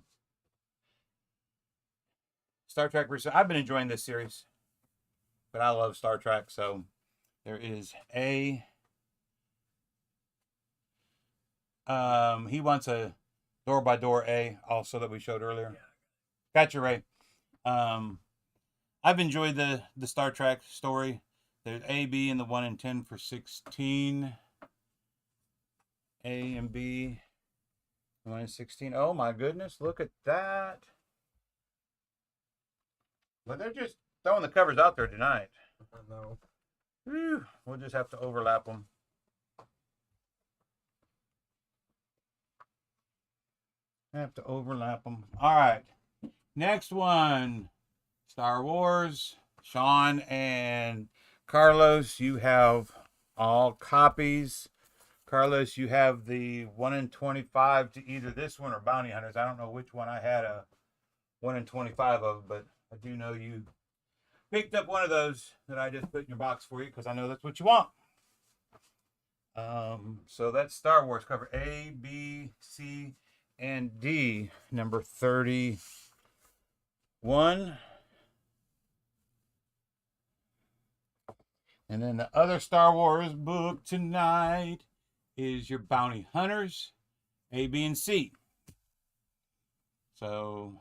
Star Trek Resurgence. I've been enjoying this series, but I love Star Trek, so there is A. He wants a door by door A also that we showed earlier. Yeah. Gotcha, Ray. I've enjoyed the Star Trek story. There's A, B, and the 1 and 10 for 16. A and B, 1 and 16. Oh my goodness, look at that. Well, they're just throwing the covers out there tonight. I know. Whew, we'll just have to overlap them. Have to overlap them. All right. Next one. Star Wars. Sean and Carlos, you have all copies. Carlos, you have the 1 in 25 to either this one or Bounty Hunters. I don't know which one I had a 1 in 25 of, but I do know you picked up one of those that I just put in your box for you because I know that's what you want. So that's Star Wars cover A, B, C, and D, number 31. And then the other Star Wars book tonight is your Bounty Hunters, A, B, and C. So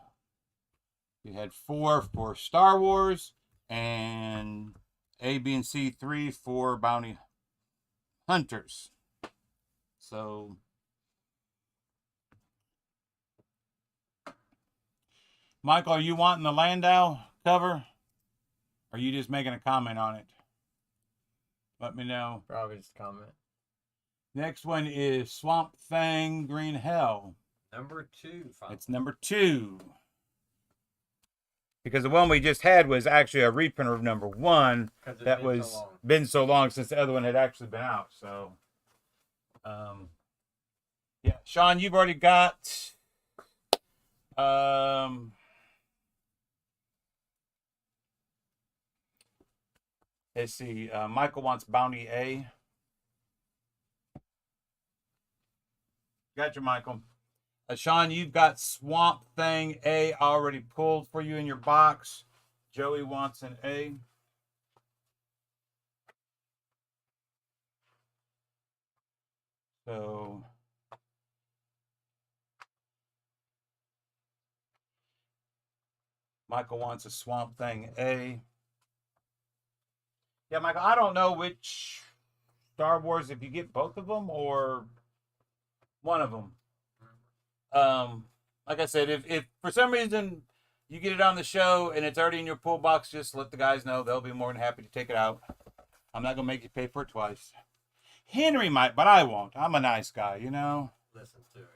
you had 4 for Star Wars and A, B, and C, 3 for Bounty Hunters. So Michael, are you wanting the Landau cover? Or are you just making a comment on it? Let me know. Probably just a comment. Next one is Swamp Thing Green Hell. Number 2. Finally. It's number 2. Because the one we just had was actually a reprint of number 1. That was been so long since the other one had actually been out. So, yeah, Sean, you've already got. Let's see. Michael wants Bounty A. Gotcha, Michael. Sean, you've got Swamp Thing A already pulled for you in your box. Joey wants an A. So Michael wants a Swamp Thing A. Yeah, Michael, I don't know which Star Wars, if you get both of them or one of them. Like I said, if for some reason you get it on the show and it's already in your pull box, just let the guys know. They'll be more than happy to take it out. I'm not going to make you pay for it twice. Henry might, but I won't. I'm a nice guy, you know? Listen to him.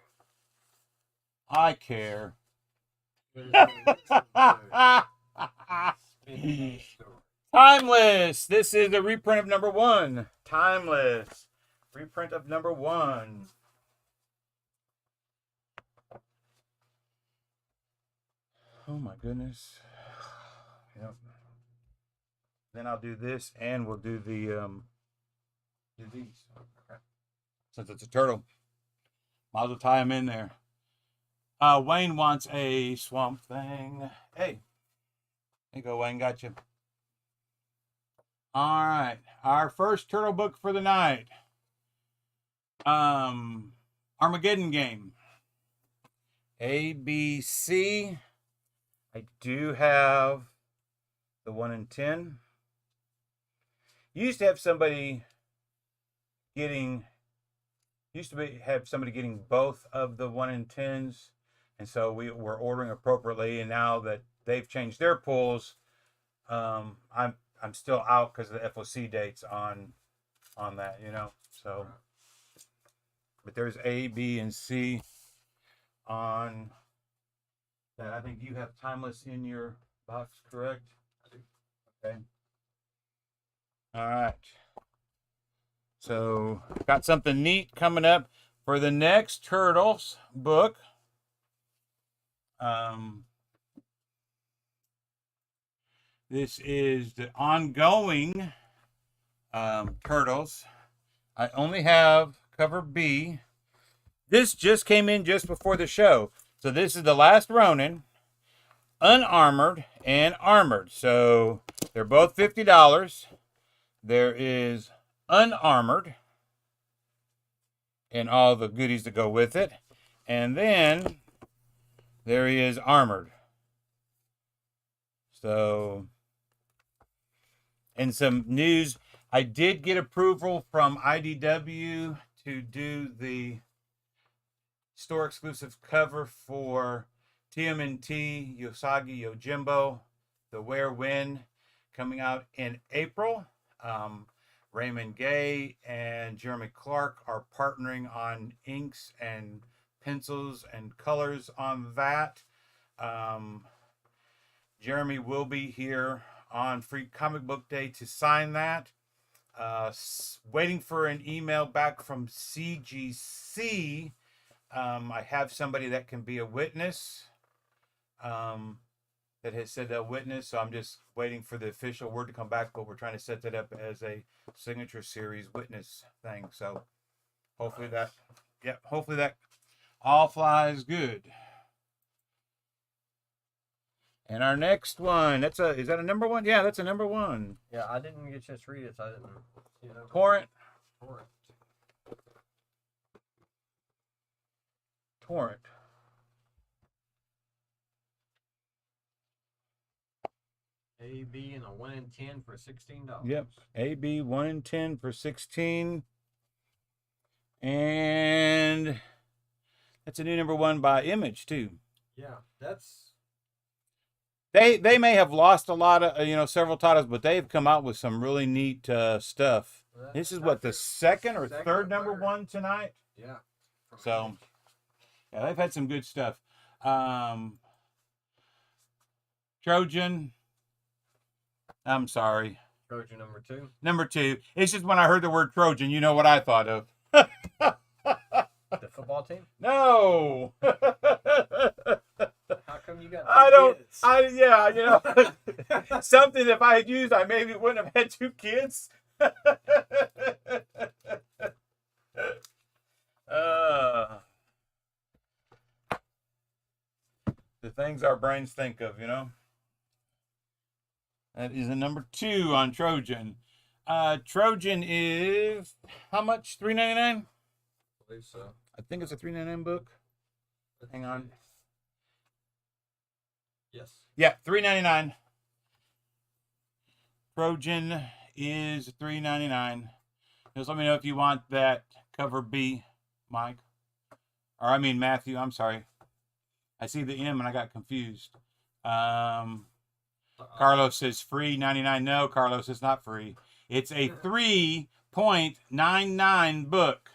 I care. Timeless. This is a reprint of number 1. Timeless. Reprint of number 1. Oh my goodness. Yep. Then I'll do this and we'll do the do these. Okay. Since it's a turtle. Might as well tie them in there. Wayne wants a Swamp Thing. Hey, there you go, Wayne. Got you. All right, our first turtle book for the night. Armageddon Game. ABC. I do have the 1 in 10. Used to have somebody getting both of the 1 in 10s, and so we were ordering appropriately. And now that they've changed their pools, I'm still out because of the FOC dates on that, you know. So, but there's A, B, and C on that. I think you have Timeless in your box, correct? Okay. All right. So, got something neat coming up for the next Turtles book. This is the ongoing Turtles. I only have cover B. This just came in just before the show. So this is the Last Ronin, unarmored and armored. So they're both $50. There is unarmored and all the goodies that go with it. And then there is armored. So, and some news. I did get approval from IDW to do the store exclusive cover for TMNT Yosagi Yojimbo, The Where When, coming out in April. Raymond Gay and Jeremy Clark are partnering on inks and pencils and colors on that. Jeremy will be here on Free Comic Book Day to sign that. Waiting for an email back from CGC. I have somebody that can be a witness that has said they'll witness, so I'm just waiting for the official word to come back, but we're trying to set that up as a signature series witness thing. So hopefully that all flies good. And our next one, is that a number one? Yeah, that's a number one. Yeah, I didn't get a chance to read it, so I didn't. Torrent. A, B, and a 1 in 10 for $16. Yep. AB 1 in 10 for 16. And that's a new number one by Image too. Yeah, that's. They may have lost a lot of several titles, but they've come out with some really neat stuff. This is what, the second or third number one tonight? Yeah. So yeah, they've had some good stuff. Trojan. I'm sorry. Trojan number 2. Number 2. It's just when I heard the word Trojan, you know what I thought of. The football team? No. How come you got kids? Something if I had used, I maybe wouldn't have had 2 kids. The things our brains think of, you know. That is a number 2 on Trojan. Trojan is how much? $3.99? I believe so. I think it's a $3.99 book. Hang on. Yes. Yeah, $3.99. Trojan is $3.99. Just let me know if you want that cover B, Mike. Or I mean Matthew, I'm sorry. I see the M and I got confused. Carlos says free 99. No, Carlos, it's not free. It's a 3.99 book.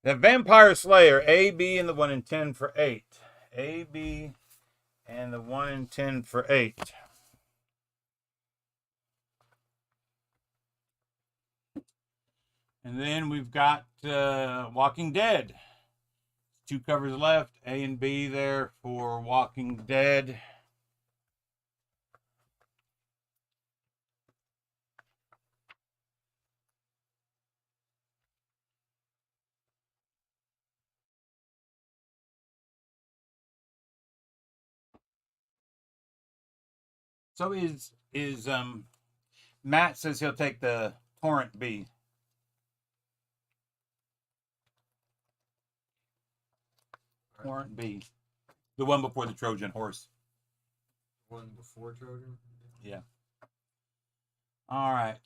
The Vampire Slayer, A, B, and the 1 in 10 for 8. A, B, and the 1 in 10 for 8. And then we've got Walking Dead. 2 covers left, A and B there for Walking Dead. So Matt says he'll take the Torrent B. Torrent B. The one before the Trojan horse. One before Trojan. Yeah. All right.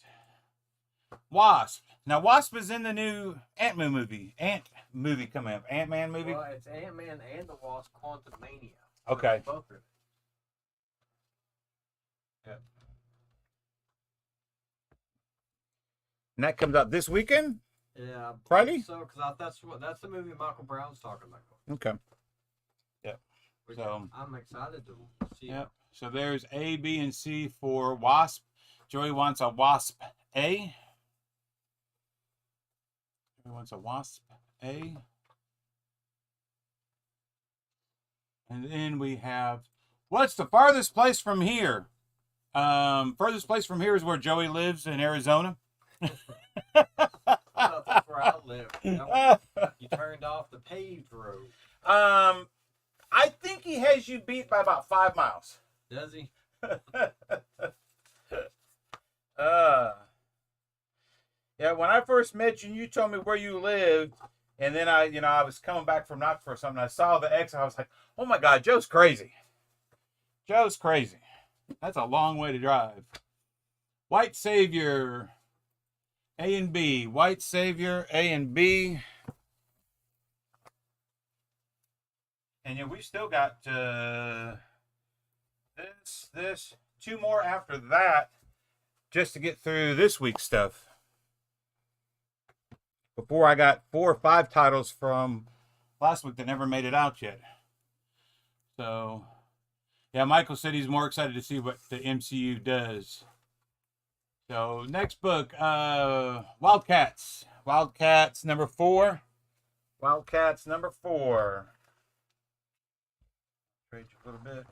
Wasp. Now Wasp is in the new Ant-Man movie. Coming up. Ant-Man movie. Well, it's Ant-Man and the Wasp: Quantumania. Okay. Both are. Yep. And that comes out this weekend? Yeah. Friday? So, because that's the movie Michael Brown's talking about. Okay. Yep. Which So I'm excited to see. Yep. So there's A, B, and C for Wasp. Joey wants a Wasp A. Joey wants a Wasp A. And then we have, what's the farthest place from here? Furthest place from here is where Joey lives in Arizona. I thought that's where I live. You turned off the paved road. I think he has you beat by about 5 miles. Does he? Yeah, when I first met you, you told me where you lived, and then I was coming back from Knoxville or something. I saw the X, I was like, oh my God, Joe's crazy. Joe's crazy. That's a long way to drive. White Savior, A and B. White Savior, A and B. And yeah, we still got this, 2 more after that, just to get through this week's stuff. Before I got 4 or 5 titles from last week that never made it out yet. So, yeah, Michael said he's more excited to see what the MCU does. So, next book, Wildcats. Wildcats number 4. Wildcats number 4. Trade you a little bit.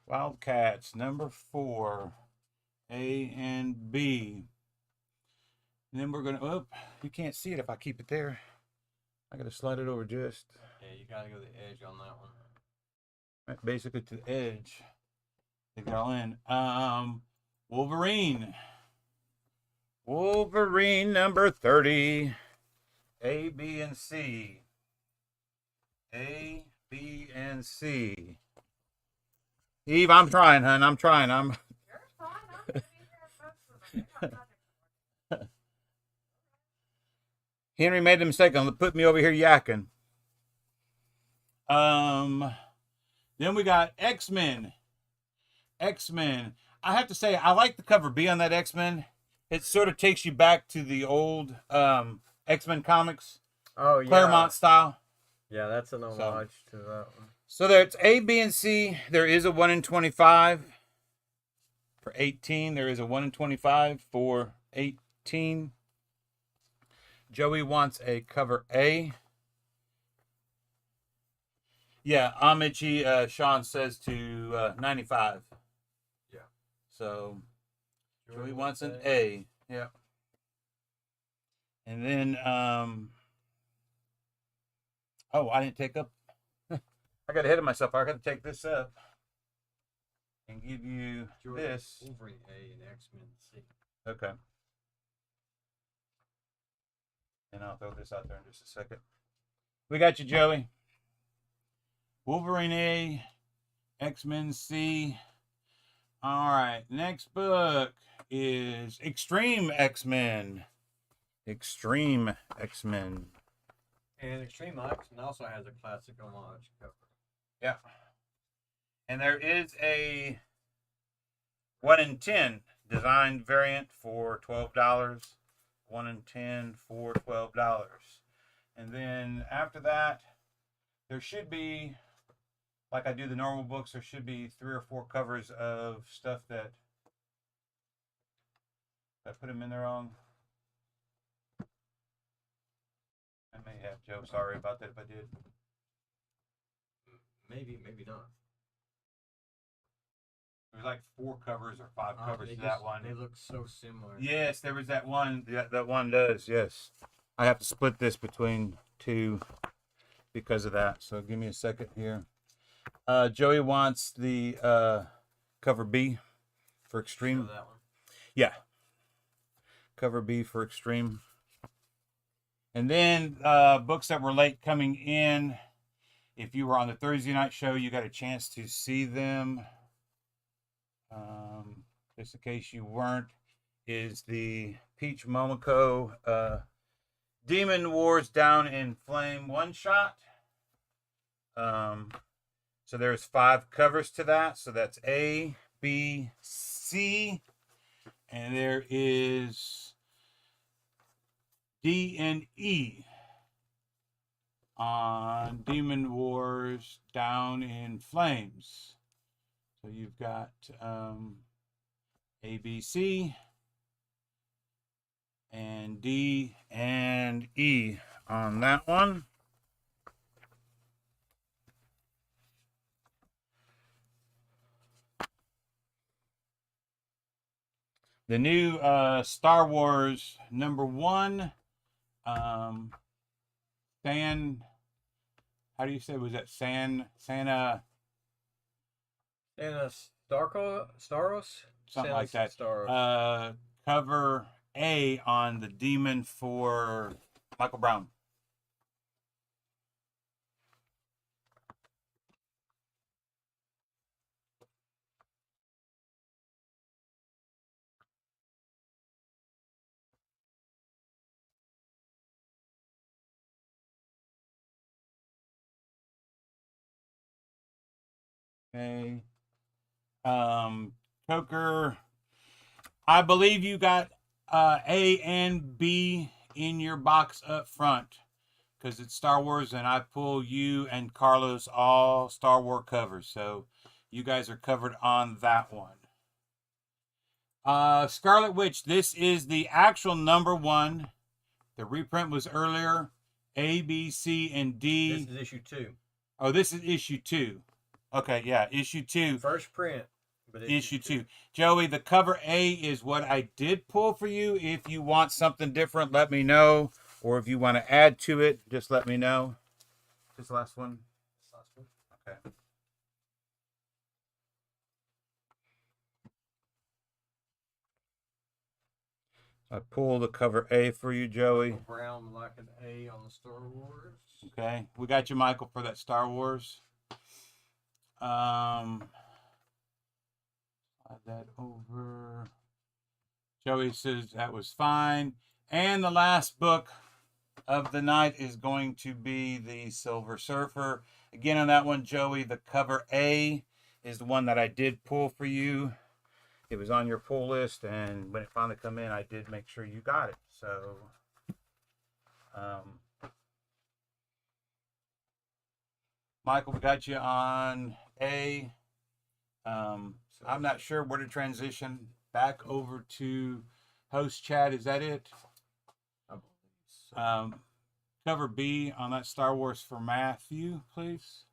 Wildcats number 4. A and B. And then we're gonna, oh, you can't see it if I keep it there. I gotta slide it over just. Yeah, you gotta go to the edge on that one. Right, basically to the edge. Take it all in. Wolverine. Wolverine number 30. A, B, and C. A, B, and C. Eve, I'm trying, hon. I'm trying. You're fine. I'm gonna be here. Henry made the mistake of putting me over here yakking. Then we got X-Men. X-Men. I have to say, I like the cover B on that X-Men. It sort of takes you back to the old X-Men comics. Oh, yeah. Claremont style. Yeah, that's an homage to that one. So there's A, B, and C. There is a 1 in 25 for 18. There is a 1 in 25 for 18. Joey wants a cover A. Yeah, Amici, Sean says to 95. Yeah. So Joey wants an A. Yeah. And then, oh, I didn't take up. I got ahead of myself. I got to take this up and give you this. Wolverine A and X-Men C. Okay. And I'll throw this out there in just a second. We got you, Joey. Wolverine A, X-Men C. All right. Next book is Extreme X-Men. Extreme X-Men. And Extreme X-Men also has a classic homage cover. Yeah. And there is a 1 in 10 designed variant for $12. 1 in 10 for $12. And then after that, there should be, like I do the normal books, there should be 3 or 4 covers of stuff that I put them in there wrong. I may have, Joe. Sorry about that if I did. Maybe, maybe not. There's like 4 covers or 5 covers They to that one. They look so similar. Yes, there was that one. That one does. Yes. I have to split this between two because of that. So give me a second here. Joey wants the cover B for Show Extreme. that one. Yeah. Cover B for Extreme. And then books that were late coming in. If you were on the Thursday night show, you got a chance to see them. Just in case you weren't, is the Peach Momoko Demon Wars Down in Flame one shot. So there's 5 covers to that. So that's A, B, C, and there is D and E on Demon Wars Down in Flames. So you've got A, B, C, and D and E on that one. The new Star Wars #1, San, how do you say, was that Santa, Santa Staros? something like that. Staros. Cover A on the Demon for Michael Brown. Okay. Coker, I believe you got A and B in your box up front because it's Star Wars, and I pull you and Carlos all Star Wars covers, so you guys are covered on that one. Scarlet Witch, this is the actual #1. The reprint was earlier. A, B, C, and D. This is issue 2. Oh, this is issue 2. Okay, yeah, issue 2. First print, but Issue 2. Joey, the cover A is what I did pull for you. If you want something different, let me know. Or if you want to add to it, just let me know. This last one? Okay. I pull the cover A for you, Joey. Brown like an A on the Star Wars. Okay. We got you, Michael, for that Star Wars. Slide that over. Joey says that was fine. And the last book of the night is going to be the Silver Surfer. Again, on that one, Joey, the cover A is the one that I did pull for you. It was on your pull list, and when it finally come in, I did make sure you got it. So, Michael, we got you on A. I'm not sure where to transition back over to host chat. Is that it? Cover B on that Star Wars for Matthew, please.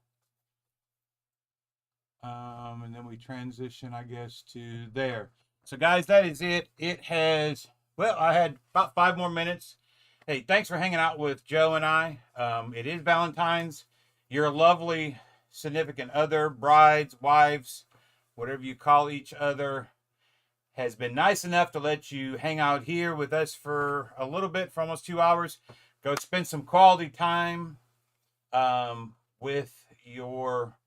And then we transition, I guess, to there. So, guys, that is it. It has, well, I had about 5 more minutes. Hey, thanks for hanging out with Joe and I. It is Valentine's. Your lovely significant other, brides, wives, whatever you call each other, has been nice enough to let you hang out here with us for a little bit, for almost 2 hours. Go spend some quality time with your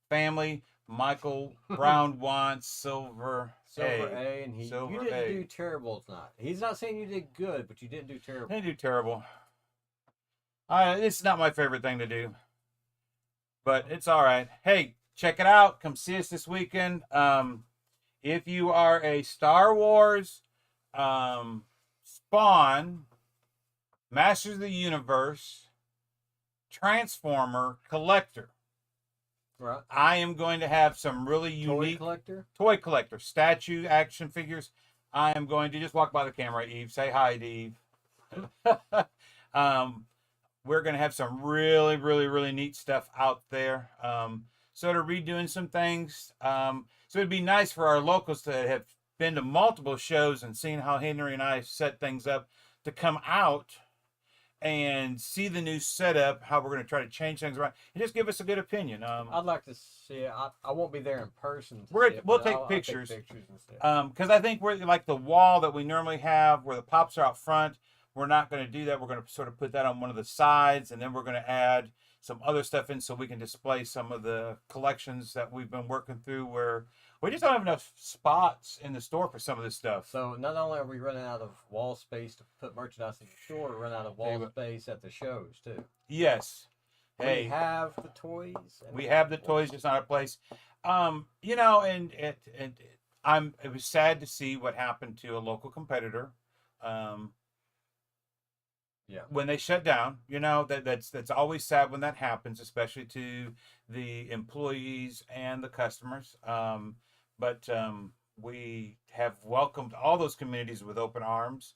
family. Michael Brown wants Silver A, and you didn't A. do terrible tonight. He's not saying you did good, but you didn't do terrible. They do terrible. It's not my favorite thing to do, but it's all right. Hey, check it out. Come see us this weekend. If you are a Star Wars, Spawn, Masters of the Universe, Transformer collector, Right. I am going to have some really unique toy collector, statue action figures. I am going to just walk by the camera, Eve. Say hi to Eve. We're going to have some really, really, really neat stuff out there. Sort of redoing some things. So it'd be nice for our locals that have been to multiple shows and seen how Henry and I set things up to come out and see the new setup, how we're going to try to change things around, and just give us a good opinion. I'd like to see it. I won't be there in person. We'll take pictures. I'll take pictures instead. Because I think we're like the wall that we normally have where the pops are out front. We're not going to do that. We're going to sort of put that on one of the sides, and then we're going to add some other stuff in so we can display some of the collections that we've been working through where we just don't have enough spots in the store for some of this stuff. So not only are we running out of wall space to put merchandise in the store, we're running out of wall space at the shows too. Yes. We have the toys. We have the toys, just not a place. You know, and it was sad to see what happened to a local competitor. Yeah. When they shut down, you know, that's always sad when that happens, especially to the employees and the customers. But we have welcomed all those communities with open arms.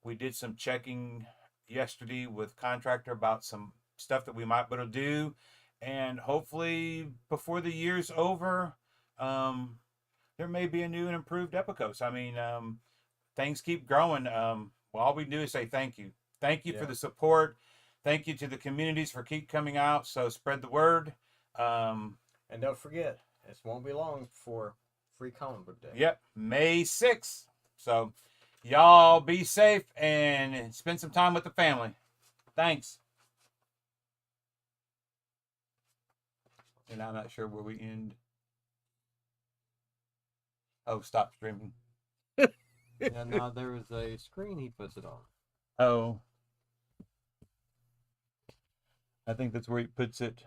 We did some checking yesterday with contractor about some stuff that we might be able to do, and hopefully before the year's over, there may be a new and improved Epicos. I mean, things keep growing. Well, all we do is say thank you. Thank you for the support. Thank you to the communities for keep coming out. So spread the word. And don't forget, it won't be long before Free Comic Book Day. Yep, May 6th. So y'all be safe and spend some time with the family. Thanks. And I'm not sure where we end. Oh, stop streaming. And now there is a screen he puts it on. Oh. I think that's where he puts it.